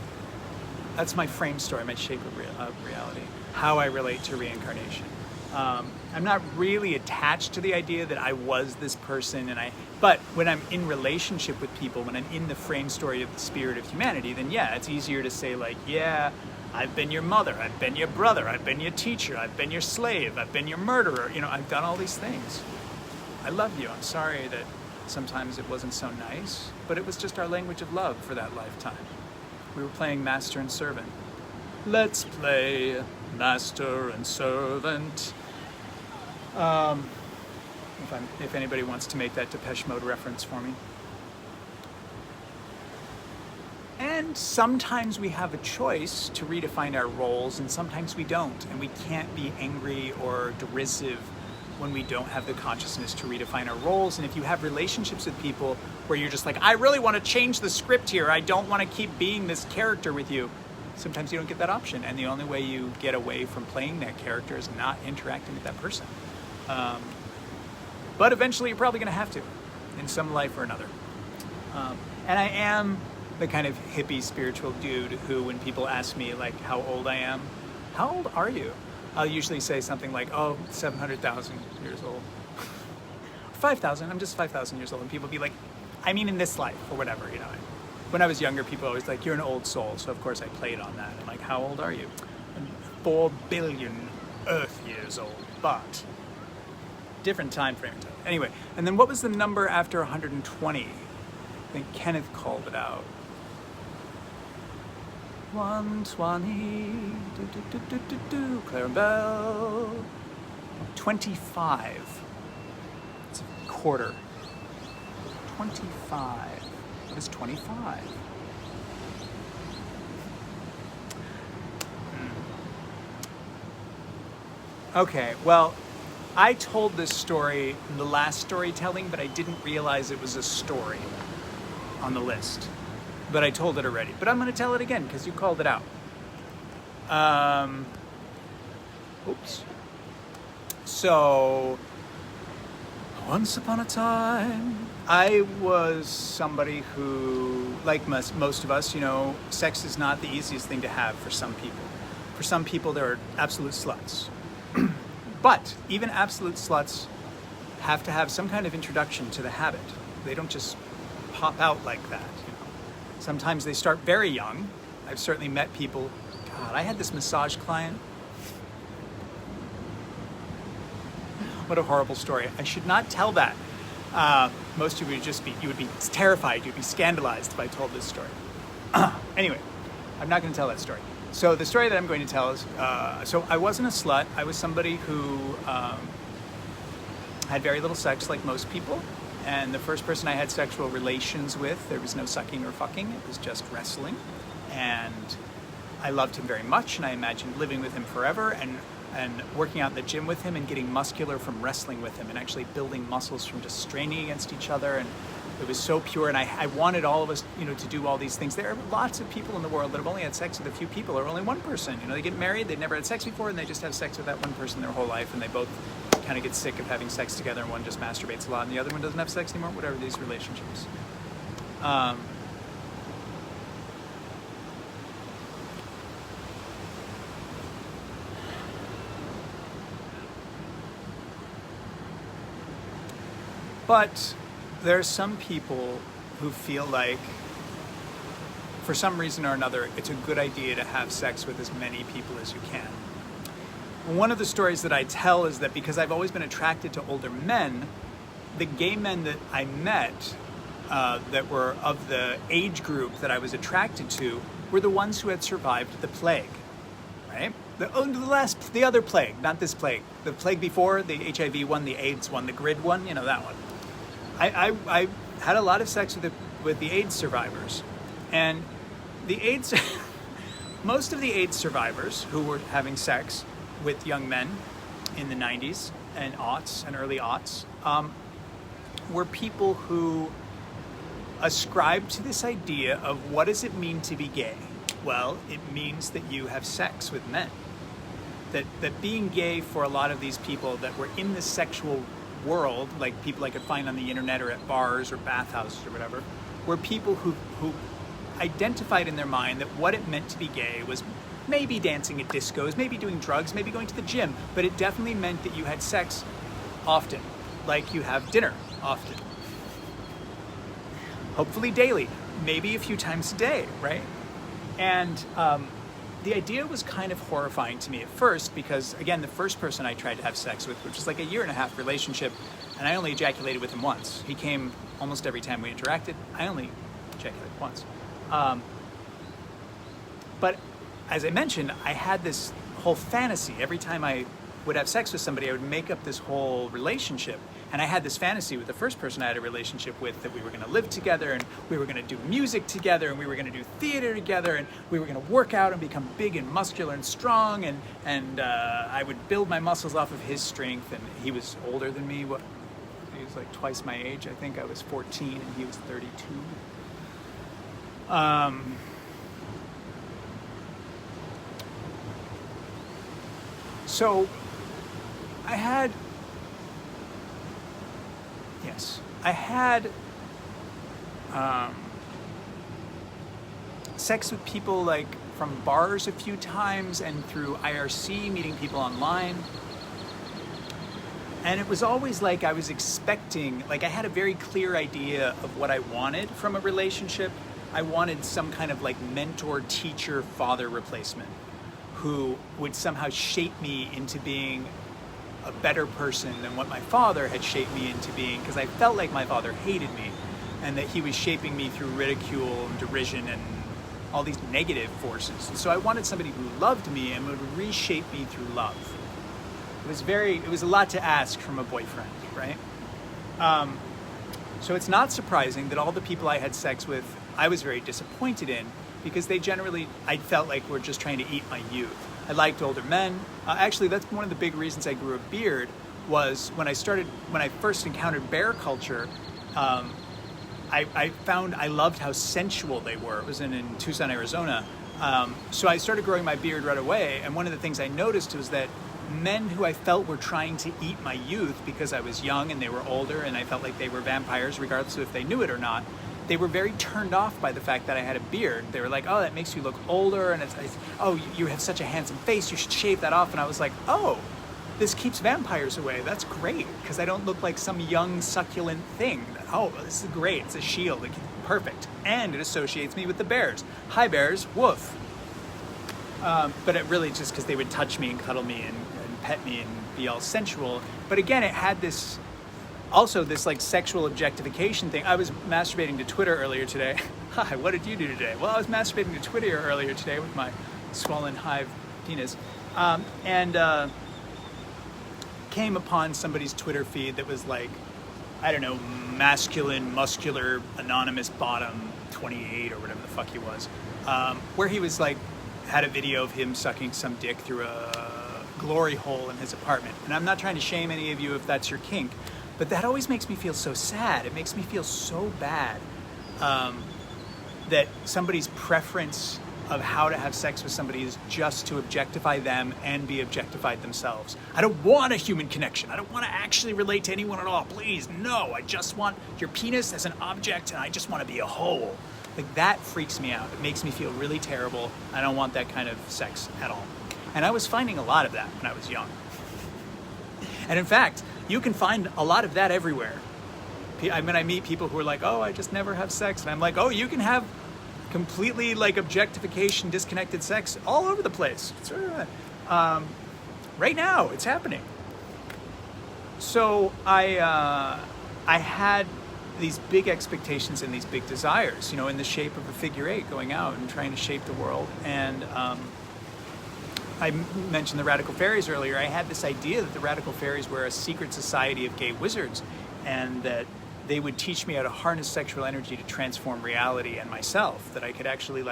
That's my frame story, my shape of reality, how I relate to reincarnation. I'm not really attached to the idea that I was this person, but when I'm in relationship with people, when I'm in the frame story of the spirit of humanity, then yeah, it's easier to say like, yeah, I've been your mother, I've been your brother, I've been your teacher, I've been your slave, I've been your murderer, I've done all these things. I love you, I'm sorry that Sometimes it wasn't so nice, but it was just our language of love for that lifetime. We were playing master and servant. Let's play master and servant. If anybody wants to make that Depeche Mode reference for me. And sometimes we have a choice to redefine our roles, and sometimes we don't. And we can't be angry or derisive when we don't have the consciousness to redefine our roles. And if you have relationships with people where you're just like, I really want to change the script here, I don't want to keep being this character with you, sometimes you don't get that option. And the only way you get away from playing that character is not interacting with that person. But eventually you're probably going to have to, in some life or another. And I am the kind of hippie spiritual dude who, when people ask me like how old I am, how old are you? I'll usually say something like, 700,000 years old. 5,000, I'm just 5,000 years old. And people be like, I mean in this life, or whatever, you know. When I was younger, people always like, you're an old soul. So of course I played on that. I'm like, how old are you? I'm 4 billion Earth years old, but different time frame. Anyway, and then what was the number after 120? I think Kenneth called it out. 120, Clarabelle. 25. It's a quarter. 25. What is 25? Okay, well, I told this story in the last storytelling, but I didn't realize it was a story on the list. But I told it already. But I'm going to tell it again because you called it out. Oops. So, once upon a time, I was somebody who, like most of us, you know, sex is not the easiest thing to have for some people. For some people, there are absolute sluts. But even absolute sluts have to have some kind of introduction to the habit. They don't just pop out like that. You know? Sometimes they start very young. I've certainly met people. God, I had this massage client. What a horrible story. I should not tell that. Most of you would be terrified. You'd be scandalized if I told this story. Anyway, I'm not going to tell that story. So the story that I'm going to tell is, so I wasn't a slut. I was somebody who had very little sex like most people. And the first person I had sexual relations with, there was no sucking or fucking. It was just wrestling. And I loved him very much. And I imagined living with him forever and working out in the gym with him and getting muscular from wrestling with him and actually building muscles from just straining against each other. And it was so pure, and I wanted all of us, you know, to do all these things. There are lots of people in the world that have only had sex with a few people, or only one person. You know, they get married, they've never had sex before, and they just have sex with that one person their whole life, and they both kind of get sick of having sex together, and one just masturbates a lot, and the other one doesn't have sex anymore, whatever these relationships. But there are some people who feel like, for some reason or another, it's a good idea to have sex with as many people as you can. One of the stories that I tell is that because I've always been attracted to older men, the gay men that I met that were of the age group that I was attracted to were the ones who had survived the plague, right? The other plague, not this plague. The plague before, the HIV one, the AIDS one, the grid one, you know, that one. I had a lot of sex with the AIDS survivors, and the AIDS, most of the AIDS survivors who were having sex with young men in the 90s and aughts and early aughts were people who ascribed to this idea of what does it mean to be gay? Well, it means that you have sex with men. That being gay for a lot of these people that were in the sexual world, like people I could find on the internet or at bars or bathhouses or whatever, were people who identified in their mind that what it meant to be gay was maybe dancing at discos, maybe doing drugs, maybe going to the gym, but it definitely meant that you had sex often, like you have dinner often. Hopefully daily, maybe a few times a day, right? And the idea was kind of horrifying to me at first because, again, the first person I tried to have sex with, which was like a 1.5-year relationship, and I only ejaculated with him once. He came almost every time we interacted. I only ejaculated once. But as I mentioned, I had this whole fantasy. Every time I would have sex with somebody, I would make up this whole relationship. And I had this fantasy with the first person I had a relationship with, that we were going to live together, and we were going to do music together, and we were going to do theater together, and we were going to work out and become big and muscular and strong, and I would build my muscles off of his strength. And he was older than me. He was like twice my age. I think I was 14 and he was 32. So I had sex with people like from bars a few times, and through IRC, meeting people online. And it was always like I was expecting, like I had a very clear idea of what I wanted from a relationship. I wanted some kind of like mentor, teacher, father replacement who would somehow shape me into being a better person than what my father had shaped me into being, because I felt like my father hated me and that he was shaping me through ridicule and derision and all these negative forces. And so I wanted somebody who loved me and would reshape me through love. It was a lot to ask from a boyfriend, right? So it's not surprising that all the people I had sex with, I was very disappointed in, because they generally, I felt like were just trying to eat my youth. I liked older men. Actually, that's one of the big reasons I grew a beard, was when I first encountered bear culture, I found I loved how sensual they were. It was in Tucson, Arizona. So I started growing my beard right away, and one of the things I noticed was that men who I felt were trying to eat my youth because I was young and they were older and I felt like they were vampires regardless of if they knew it or not, they were very turned off by the fact that I had a beard. They were like, oh, that makes you look older, and oh, you have such a handsome face, you should shave that off. And I was like, oh, this keeps vampires away. That's great, because I don't look like some young succulent thing. Oh, this is great. It's a shield. Perfect. And it associates me with the bears. Hi, bears. Woof. But it really just because they would touch me and cuddle me and pet me and be all sensual. But again, it had this like sexual objectification thing. I was masturbating to Twitter earlier today. Hi, what did you do today? Well, I was masturbating to Twitter earlier today with my swollen hive penis. And came upon somebody's Twitter feed that was like, I don't know, masculine, muscular, anonymous bottom 28 or whatever the fuck he was, where he was like, had a video of him sucking some dick through a glory hole in his apartment. And I'm not trying to shame any of you if that's your kink, but that always makes me feel so sad. It makes me feel so bad that somebody's preference of how to have sex with somebody is just to objectify them and be objectified themselves. I don't want a human connection. I don't want to actually relate to anyone at all. Please, no. I just want your penis as an object, and I just want to be a whole. Like, that freaks me out. It makes me feel really terrible. I don't want that kind of sex at all. And I was finding a lot of that when I was young. And in fact, you can find a lot of that everywhere. I mean, I meet people who are like, oh, I just never have sex. And I'm like, oh, you can have completely like objectification, disconnected sex all over the place. Right now, it's happening. So I had these big expectations and these big desires, in the shape of a figure eight, going out and trying to shape the world. And I mentioned the Radical Fairies earlier. I had this idea that the Radical Fairies were a secret society of gay wizards, and that they would teach me how to harness sexual energy to transform reality and myself. That I could actually,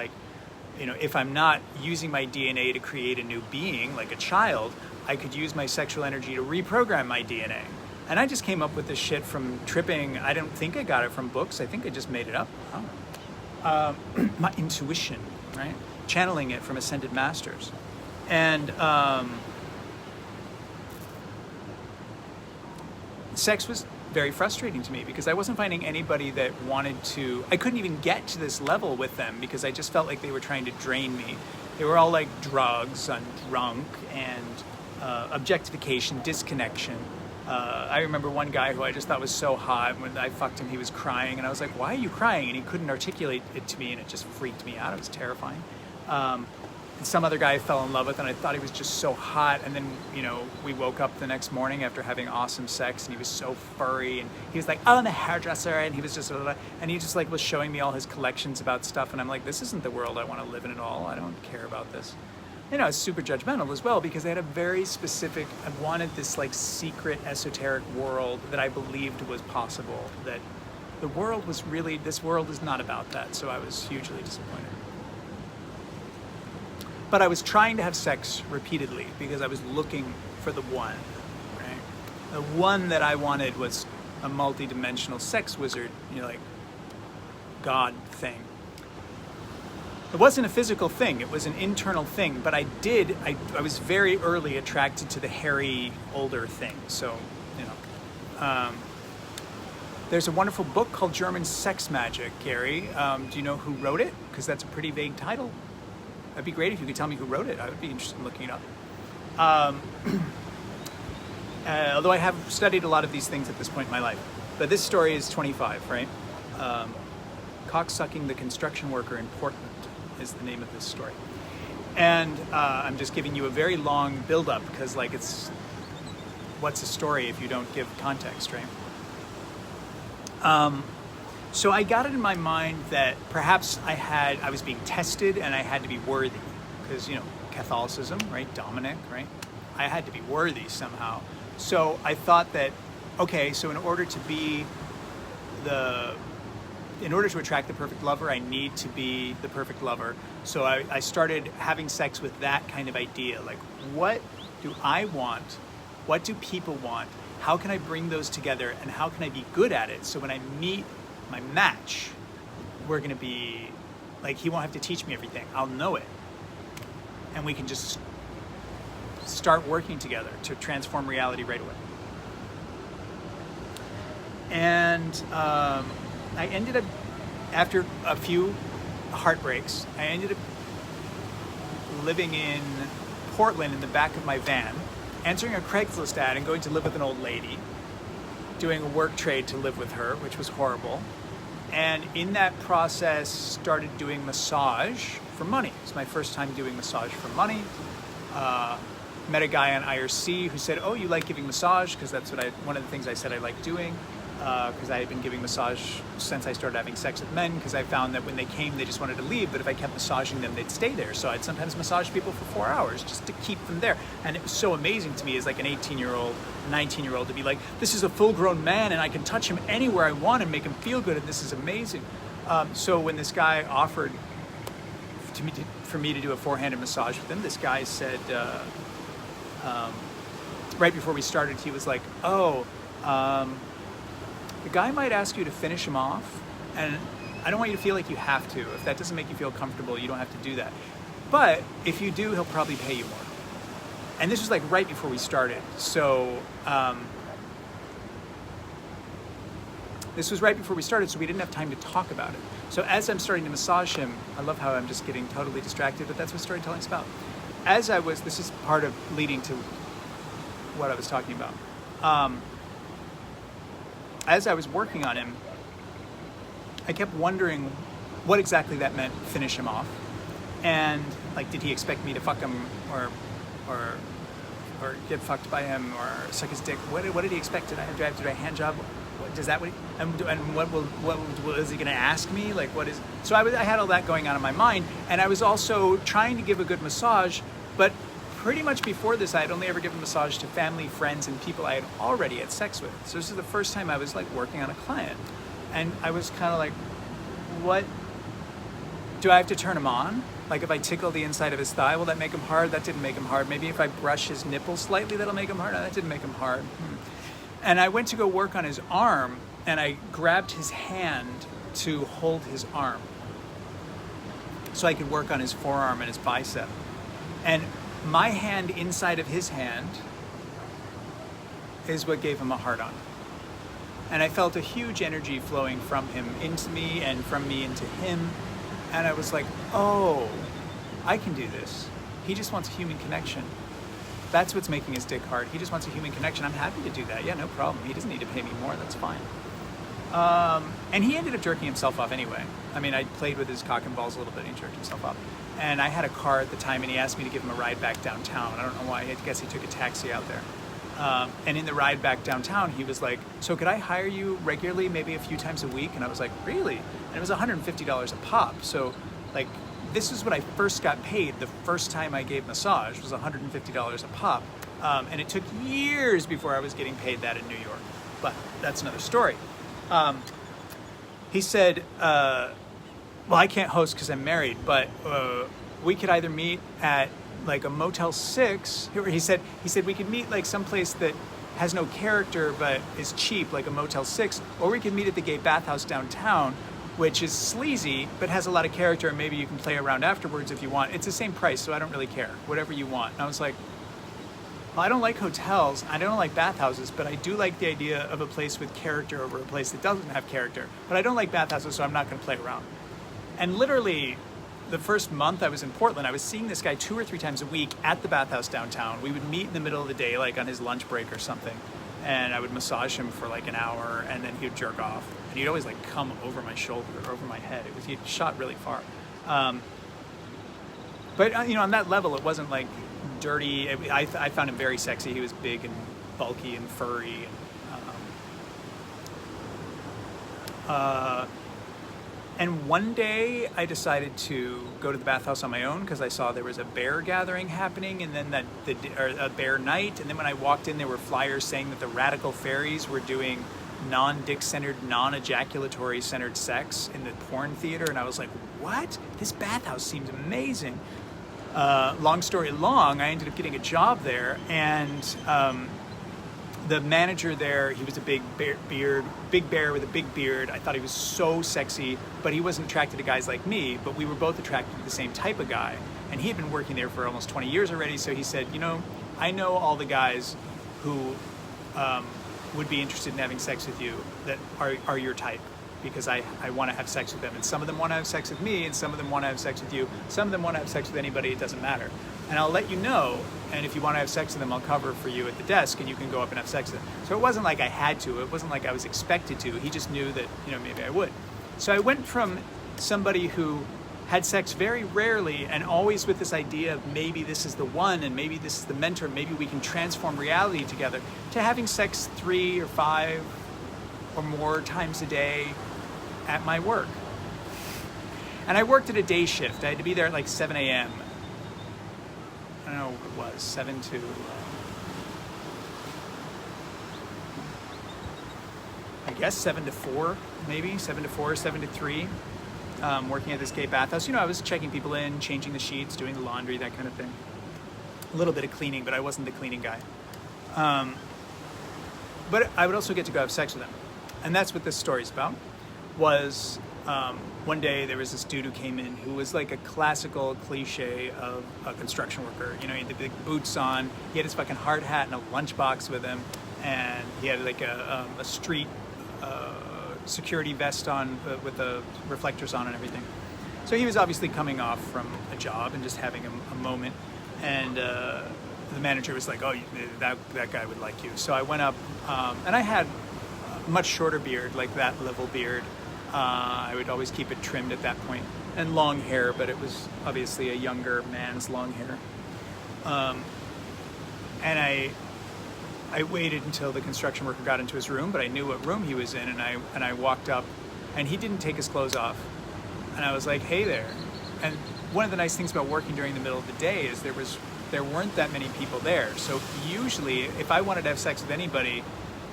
if I'm not using my DNA to create a new being, like a child, I could use my sexual energy to reprogram my DNA. And I just came up with this shit from tripping. I don't think I got it from books. I think I just made it up. I don't know. My intuition, right? Channeling it from ascended masters. And sex was very frustrating to me because I wasn't finding anybody that wanted to. I couldn't even get to this level with them because I just felt like they were trying to drain me. They were all like drugs, and drunk, and objectification, disconnection. I remember one guy who I just thought was so hot. When I fucked him, he was crying, and I was like, why are you crying? And he couldn't articulate it to me, and it just freaked me out. It was terrifying. and some other guy I fell in love with, and I thought he was just so hot. And then, you know, we woke up the next morning after having awesome sex, and he was so furry, and he was like, "Oh, I'm a hairdresser," and he was just, and he just like was showing me all his collections about stuff, and I'm like, this isn't the world I want to live in at all. I don't care about this. You know, I was super judgmental as well, because I had a very specific, I wanted this like secret esoteric world that I believed was possible, that the world was really, this world is not about that. So I was hugely disappointed. But I was trying to have sex repeatedly because I was looking for the one, right? The one that I wanted was a multi-dimensional sex wizard, you know, like God thing. It wasn't a physical thing, it was an internal thing, but I was very early attracted to the hairy, older thing. So, you know, there's a wonderful book called German Sex Magic, Gary. Do you know who wrote it? Because that's a pretty vague title. That'd be great if you could tell me who wrote it. I would be interested in looking it up. Although I have studied a lot of these things at this point in my life. But this story is 25, right? Cocksucking the Construction Worker in Portland is the name of this story. And I'm just giving you a very long build-up because, like, it's, what's a story if you don't give context, right? So I got it in my mind that perhaps I was being tested and I had to be worthy because, you know, Catholicism, right? Dominic, right? I had to be worthy somehow. So I thought that, okay, so in order to attract the perfect lover, I need to be the perfect lover. So I started having sex with that kind of idea. Like, what do I want? What do people want? How can I bring those together? And how can I be good at it? So when I meet my match, we're going to be, like, he won't have to teach me everything. I'll know it. And we can just start working together to transform reality right away. And I ended up, after a few heartbreaks, I ended up living in Portland in the back of my van, answering a Craigslist ad and going to live with an old lady, doing a work trade to live with her, which was horrible. And in that process, started doing massage for money. It was my first time doing massage for money. Met a guy on IRC who said, "Oh, you like giving massage?" Because that's one of the things I said I like doing. Because I had been giving massage since I started having sex with men, because I found that when they came, they just wanted to leave, but if I kept massaging them, they'd stay there. So I'd sometimes massage people for 4 hours just to keep them there. And it was so amazing to me as like an 18-year-old, 19-year-old to be like, this is a full-grown man and I can touch him anywhere I want and make him feel good, and this is amazing. So when this guy offered for me to do a four-handed massage with him, this guy said, right before we started, he was like, the guy might ask you to finish him off, and I don't want you to feel like you have to. If that doesn't make you feel comfortable, you don't have to do that. But if you do, he'll probably pay you more. And this was like right before we started. So this was right before we started, so we didn't have time to talk about it. So as I'm starting to massage him, I love how I'm just getting totally distracted, but that's what storytelling's about. This is part of leading to what I was talking about. As I was working on him, I kept wondering what exactly that meant, finish him off. And like, did he expect me to fuck him or get fucked by him or suck his dick? What did he expect? Did I hand job? Is what is he gonna ask me? Like, what is, so I had all that going on in my mind, and I was also trying to give a good massage, but pretty much before this, I had only ever given massage to family, friends, and people I had already had sex with. So this is the first time I was like working on a client. And I was kind of like, what, do I have to turn him on? Like if I tickle the inside of his thigh, will that make him hard? That didn't make him hard. Maybe if I brush his nipple slightly, that'll make him hard. No, that didn't make him hard. And I went to go work on his arm, and I grabbed his hand to hold his arm so I could work on his forearm and his bicep. And my hand inside of his hand is what gave him a hard-on. And I felt a huge energy flowing from him into me and from me into him. And I was like, oh, I can do this. He just wants a human connection. That's what's making his dick hard. He just wants a human connection. I'm happy to do that. Yeah, no problem. He doesn't need to pay me more. That's fine. And he ended up jerking himself off anyway. I mean, I played with his cock and balls a little bit and he jerked himself off. and I had a car at the time, and he asked me to give him a ride back downtown. I don't know why. I guess he took a taxi out there. And in the ride back downtown, he was like, so could I hire you regularly, maybe a few times a week? And I was like, really? And it was $150 a pop. So like, this is what I first got paid the first time I gave massage, was $150 a pop. And it took years before I was getting paid that in New York. But that's another story. He said, well, I can't host because I'm married, but we could either meet at like a Motel 6. He said we could meet like someplace that has no character but is cheap, like a Motel 6, or we could meet at the gay bathhouse downtown, which is sleazy but has a lot of character, and maybe you can play around afterwards if you want. It's the same price, so I don't really care. Whatever you want. And I was like, well, I don't like hotels, I don't like bathhouses, but I do like the idea of a place with character over a place that doesn't have character. But I don't like bathhouses, so I'm not going to play around. And literally, the first month I was in Portland, I was seeing this guy 2 or 3 times a week at the bathhouse downtown. We would meet in the middle of the day, like on his lunch break or something, and I would massage him for like an hour, and then he would jerk off. And he'd always like come over my shoulder or over my head. He shot really far. But on that level, it wasn't like dirty. I found him very sexy. He was big and bulky and furry. And one day I decided to go to the bathhouse on my own because I saw there was a bear gathering happening, and then a bear night. And then when I walked in, there were flyers saying that the radical fairies were doing non-dick-centered, non-ejaculatory-centered sex in the porn theater. And I was like, what? This bathhouse seems amazing. Long story long, I ended up getting a job there, and the manager there, he was a big bear with a big beard. I thought he was so sexy, but he wasn't attracted to guys like me, but we were both attracted to the same type of guy. And he had been working there for almost 20 years already, so he said, I know all the guys who would be interested in having sex with you that are your type, because I want to have sex with them. And some of them want to have sex with me, and some of them want to have sex with you. Some of them want to have sex with anybody, it doesn't matter. And I'll let you know, and if you want to have sex with them, I'll cover for you at the desk, and you can go up and have sex with them. So it wasn't like I had to. It wasn't like I was expected to. He just knew that, maybe I would. So I went from somebody who had sex very rarely and always with this idea of maybe this is the one, and maybe this is the mentor, maybe we can transform reality together, to having sex 3 or 5 or more times a day at my work. And I worked at a day shift. I had to be there at like 7 a.m. I don't know what it was, 7 to... I guess 7 to 4, maybe, 7 to 4, 7 to 3, working at this gay bathhouse. I was checking people in, changing the sheets, doing the laundry, that kind of thing. A little bit of cleaning, but I wasn't the cleaning guy. But I would also get to go have sex with them. And that's what this story's about. Was one day there was this dude who came in who was like a classical cliche of a construction worker. He had the big boots on, he had his fucking hard hat and a lunchbox with him, and he had like a street security vest on with the reflectors on and everything. So he was obviously coming off from a job and just having a moment, and the manager was like, oh, that guy would like you. So I went up, and I had a much shorter beard, like that level beard. I would always keep it trimmed at that point, and long hair, but it was obviously a younger man's long hair. And I waited until the construction worker got into his room, but I knew what room he was in, and I walked up, and he didn't take his clothes off, and I was like, hey there. And one of the nice things about working during the middle of the day is there weren't that many people there. So usually, if I wanted to have sex with anybody,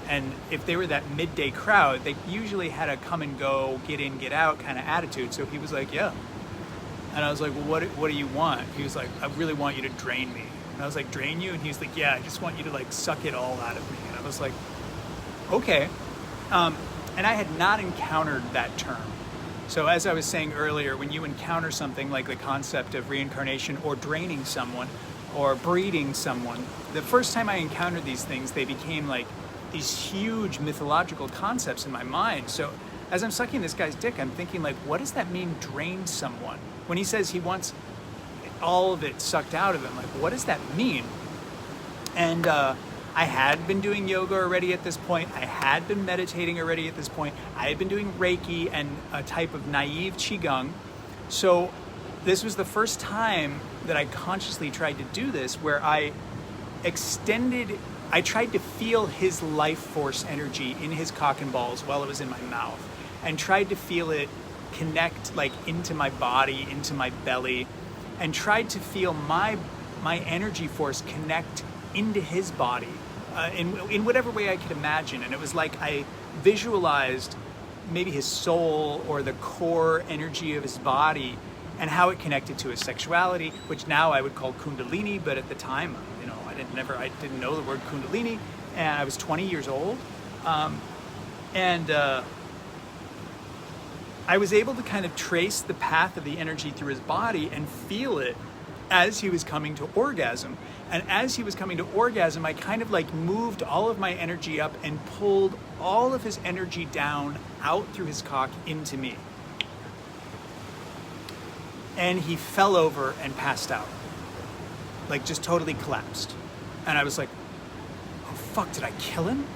and if they were that midday crowd, they usually had a come and go, get in, get out kind of attitude. So he was like, yeah. And I was like, well, what do you want? He was like, I really want you to drain me. And I was like, drain you? And he was like, yeah, I just want you to like suck it all out of me. And I was like, okay. And I had not encountered that term. So as I was saying earlier, when you encounter something like the concept of reincarnation or draining someone or breeding someone, the first time I encountered these things, they became like these huge mythological concepts in my mind. So as I'm sucking this guy's dick, I'm thinking like, what does that mean, drain someone? When he says he wants all of it sucked out of him, like, what does that mean? And I had been doing yoga already at this point. I had been meditating already at this point. I had been doing Reiki and a type of naive Qigong. So this was the first time that I consciously tried to do this, where I tried to feel his life force energy in his cock and balls while it was in my mouth, and tried to feel it connect like into my body, into my belly, and tried to feel my energy force connect into his body in whatever way I could imagine. And it was like I visualized maybe his soul or the core energy of his body and how it connected to his sexuality, which now I would call Kundalini, but at the time, you know, I didn't know the word Kundalini, and I was 20 years old, and I was able to kind of trace the path of the energy through his body and feel it as he was coming to orgasm. And as he was coming to orgasm, I kind of like moved all of my energy up and pulled all of his energy down out through his cock into me. And he fell over and passed out, like just totally collapsed. And I was like, oh fuck, did I kill him?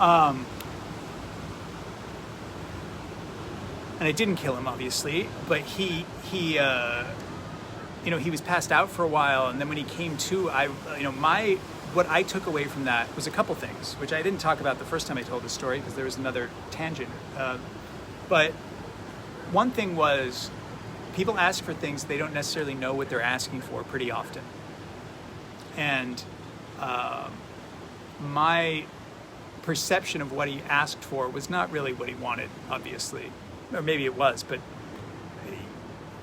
And I didn't kill him, obviously, but he was passed out for a while, and then when he came to, what I took away from that was a couple things, which I didn't talk about the first time I told the story because there was another tangent. But one thing was, people ask for things they don't necessarily know what they're asking for pretty often. And my perception of what he asked for was not really what he wanted, obviously. Or maybe it was, but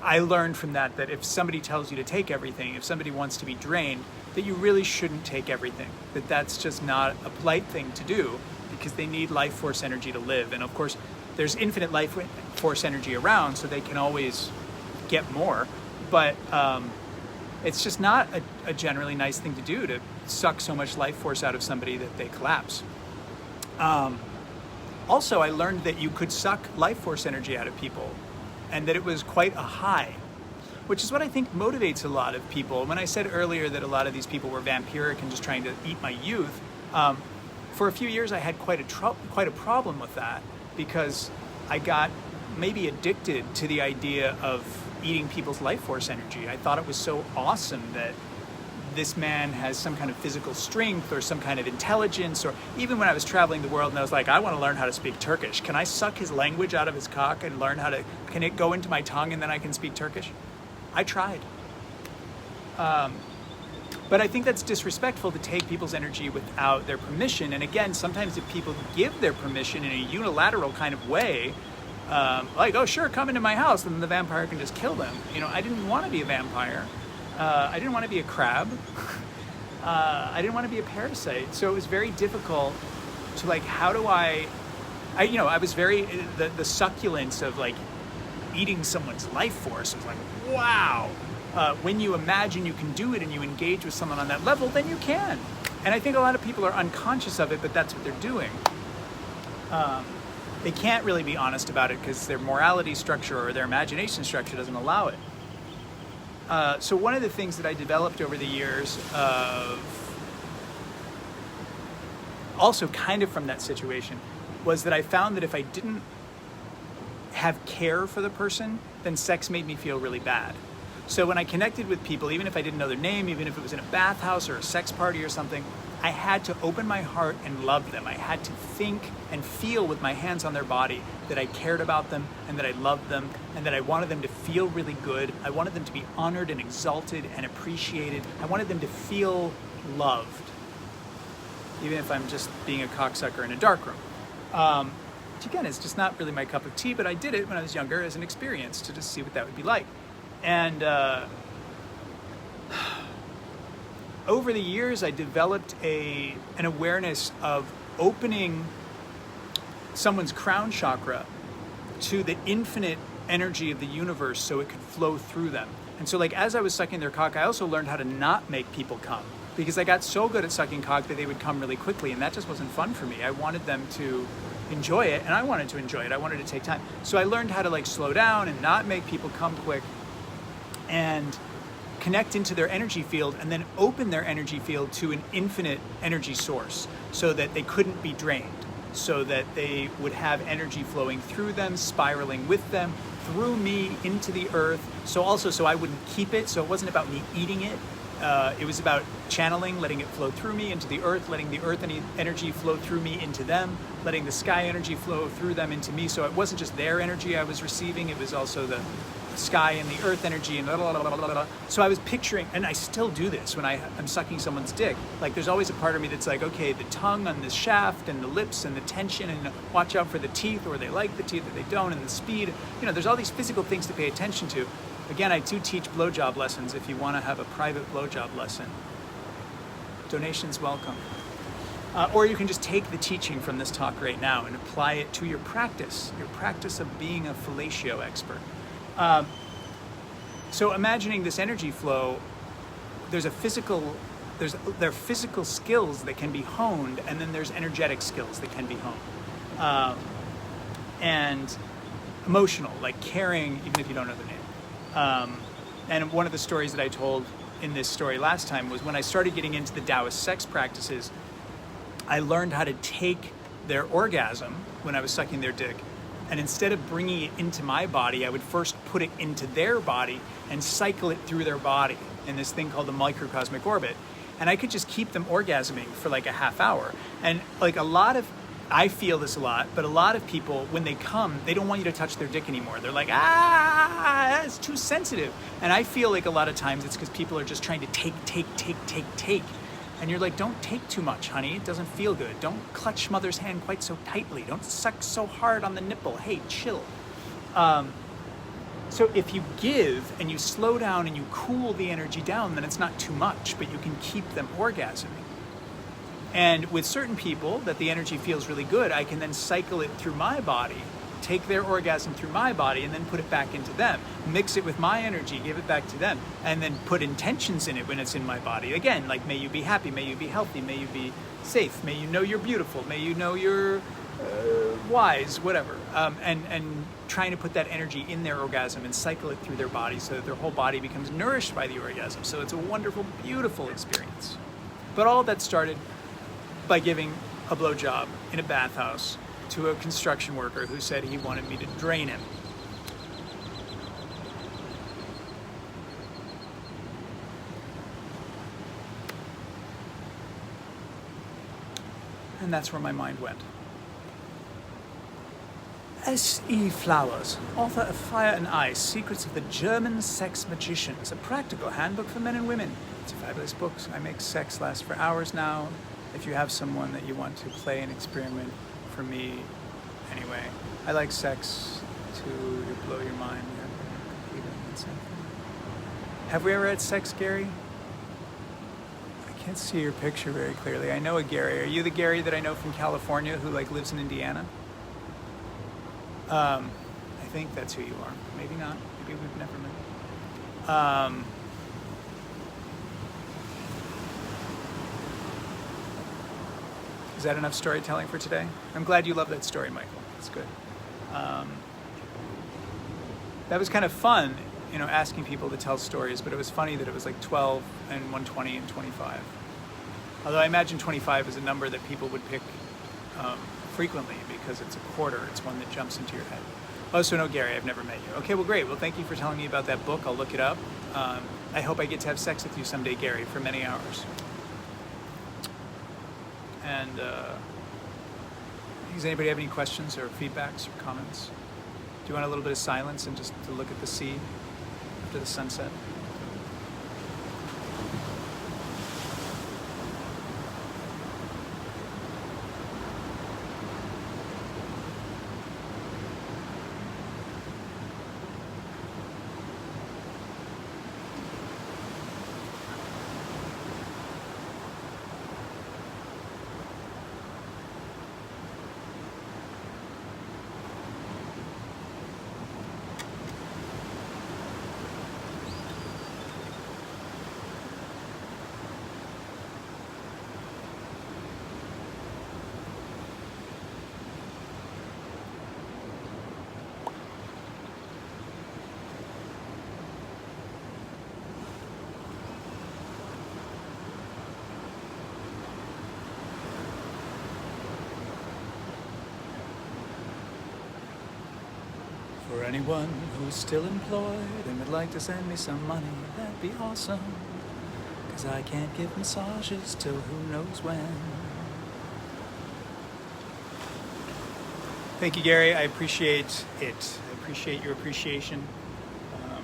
I learned from that if somebody tells you to take everything, if somebody wants to be drained, that you really shouldn't take everything. That's just not a polite thing to do, because they need life force energy to live. And of course, there's infinite life force energy around, so they can always get more. But it's just not a generally nice thing to do, to suck so much life force out of somebody that they collapse. Also, I learned that you could suck life force energy out of people, and that it was quite a high, which is what I think motivates a lot of people. When I said earlier that a lot of these people were vampiric and just trying to eat my youth, for a few years I had quite a problem with that, because I got maybe addicted to the idea of eating people's life force energy. I thought it was so awesome that this man has some kind of physical strength or some kind of intelligence. Or even when I was traveling the world and I was like, I want to learn how to speak Turkish. Can I suck his language out of his cock and learn can it go into my tongue and then I can speak Turkish? I tried. But I think that's disrespectful to take people's energy without their permission. And again, sometimes if people give their permission in a unilateral kind of way, like, oh sure, come into my house, and then the vampire can just kill them. You know, I didn't want to be a vampire. I didn't want to be a crab. I didn't want to be a parasite. So it was very difficult to like, how do I was very, the succulence of like eating someone's life force was like, wow. When you imagine you can do it and you engage with someone on that level, then you can. And I think a lot of people are unconscious of it, but that's what they're doing. They can't really be honest about it because their morality structure or their imagination structure doesn't allow it. So one of the things that I developed over the years, also kind of from that situation, was that I found that if I didn't have care for the person, then sex made me feel really bad. So when I connected with people, even if I didn't know their name, even if it was in a bathhouse or a sex party or something, I had to open my heart and love them. I had to think and feel with my hands on their body that I cared about them and that I loved them and that I wanted them to feel really good. I wanted them to be honored and exalted and appreciated. I wanted them to feel loved, even if I'm just being a cocksucker in a darkroom. Which again, is just not really my cup of tea, but I did it when I was younger as an experience to just see what that would be like. And over the years, I developed an awareness of opening someone's crown chakra to the infinite energy of the universe so it could flow through them. And so like, as I was sucking their cock, I also learned how to not make people come, because I got so good at sucking cock that they would come really quickly, and that just wasn't fun for me. I wanted them to enjoy it, and I wanted to enjoy it. I wanted to take time. So I learned how to like slow down and not make people come quick, and connect into their energy field, and then open their energy field to an infinite energy source so that they couldn't be drained. so that they would have energy flowing through them, spiraling with them, through me into the earth. So I wouldn't keep it. So it wasn't about me eating it. It was about channeling, letting it flow through me into the earth, letting the earth energy flow through me into them, letting the sky energy flow through them into me. So it wasn't just their energy I was receiving, it was also the sky and the earth energy and blah, blah, blah, blah, blah. So I was picturing, and I still do this when I'm sucking someone's dick. Like there's always a part of me that's like, okay, the tongue on the shaft and the lips and the tension, and watch out for the teeth, or they like the teeth or they don't, and the speed. There's all these physical things to pay attention to. Again, I do teach blowjob lessons if you want to have a private blowjob lesson. Donations welcome. Or you can just take the teaching from this talk right now and apply it to your practice of being a fellatio expert. So imagining this energy flow, there are physical skills that can be honed, and then there's energetic skills that can be honed. And emotional, like caring, even if you don't know the name. And one of the stories that I told in this story last time was when I started getting into the Taoist sex practices, I learned how to take their orgasm when I was sucking their dick, and instead of bringing it into my body, I would first put it into their body and cycle it through their body in this thing called the microcosmic orbit. And I could just keep them orgasming for like a half hour. And like I feel this a lot, but a lot of people, when they come, they don't want you to touch their dick anymore. They're like, that's too sensitive. And I feel like a lot of times it's because people are just trying to take. And you're like, don't take too much, honey. It doesn't feel good. Don't clutch mother's hand quite so tightly. Don't suck so hard on the nipple. Hey, chill. So if you give and you slow down and you cool the energy down, then it's not too much, but you can keep them orgasming. And with certain people that the energy feels really good, I can then cycle it through my body, take their orgasm through my body, and then put it back into them. Mix it with my energy, give it back to them, and then put intentions in it when it's in my body. Again, like, may you be happy, may you be healthy, may you be safe, may you know you're beautiful, may you know you're wise, whatever. And trying to put that energy in their orgasm and cycle it through their body so that their whole body becomes nourished by the orgasm. So it's a wonderful, beautiful experience. But all of that started by giving a blowjob in a bathhouse to a construction worker who said he wanted me to drain him. And that's where my mind went. S.E. Flowers, author of Fire and Ice, Secrets of the German Sex Magicians, a practical handbook for men and women. It's a fabulous book. I make sex last for hours now. If you have someone that you want to play an experiment for me, anyway, I like sex to blow your mind. Have we ever had sex, Gary? I can't see your picture very clearly. I know a Gary. Are you the Gary that I know from California who lives in Indiana? I think that's who you are. Maybe not. Maybe we've never met. Is that enough storytelling for today? I'm glad you love that story, Michael. That's good. That was kind of fun, asking people to tell stories, but it was funny that it was like 12 and 120 and 25. Although I imagine 25 is a number that people would pick frequently because it's a quarter. It's one that jumps into your head. Oh, so no, Gary, I've never met you. Okay, well, great. Well, thank you for telling me about that book. I'll look it up. I hope I get to have sex with you someday, Gary, for many hours. And does anybody have any questions or feedbacks or comments? Do you want a little bit of silence and just to look at the sea after the sunset? For anyone who's still employed and would like to send me some money, that'd be awesome. 'Cause I can't give massages till who knows when. Thank you, Gary. I appreciate it. I appreciate your appreciation.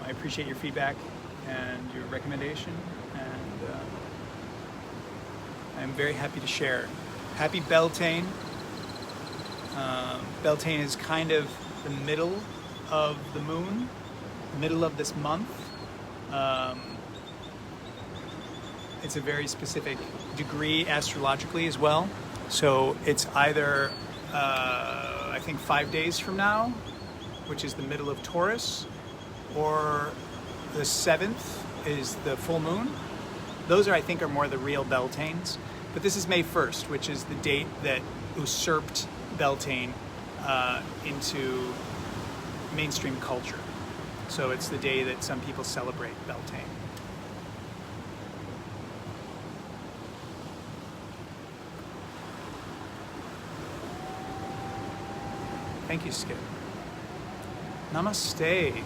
I appreciate your feedback and your recommendation. And I'm very happy to share. Happy Beltane. Beltane is kind of the middle of the moon, middle of this month. It's a very specific degree astrologically as well. So it's either, I think 5 days from now, which is the middle of Taurus, or the 7th is the full moon. Those are, I think, are more the real Beltanes. But this is May 1st, which is the date that usurped Beltane into mainstream culture. So it's the day that some people celebrate Beltane. Thank you, Skip. Namaste.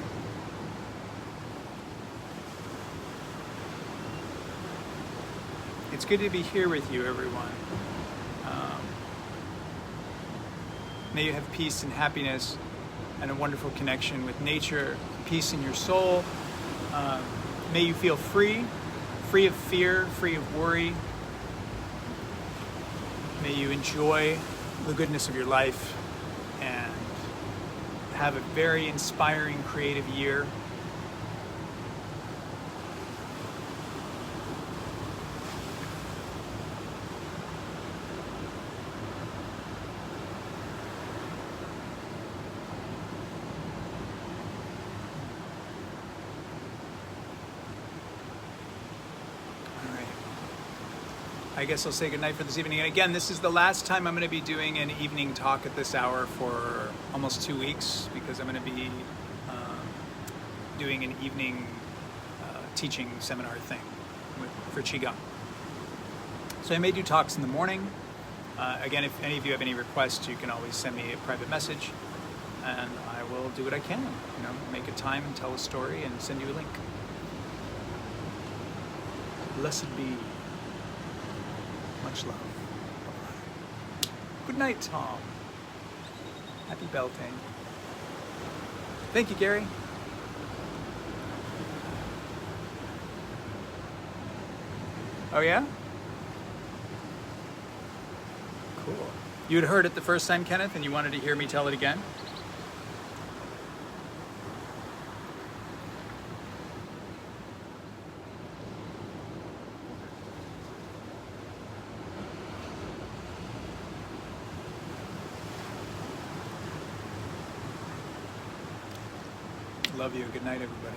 It's good to be here with you, everyone. May you have peace and happiness and a wonderful connection with nature, peace in your soul. May you feel free of fear, free of worry. May you enjoy the goodness of your life and have a very inspiring, creative year. I guess I'll say goodnight for this evening. And again, this is the last time I'm going to be doing an evening talk at this hour for almost 2 weeks, because I'm going to be doing an evening teaching seminar thing for Qigong. So I may do talks in the morning. Again, if any of you have any requests, you can always send me a private message, and I will do what I can. Make a time and tell a story and send you a link. Blessed be. Much love. Bye-bye. Good night, Tom. Happy Beltane. Thank you, Gary. Oh, yeah? Cool. You had heard it the first time, Kenneth, and you wanted to hear me tell it again? Love you. Good night, everybody.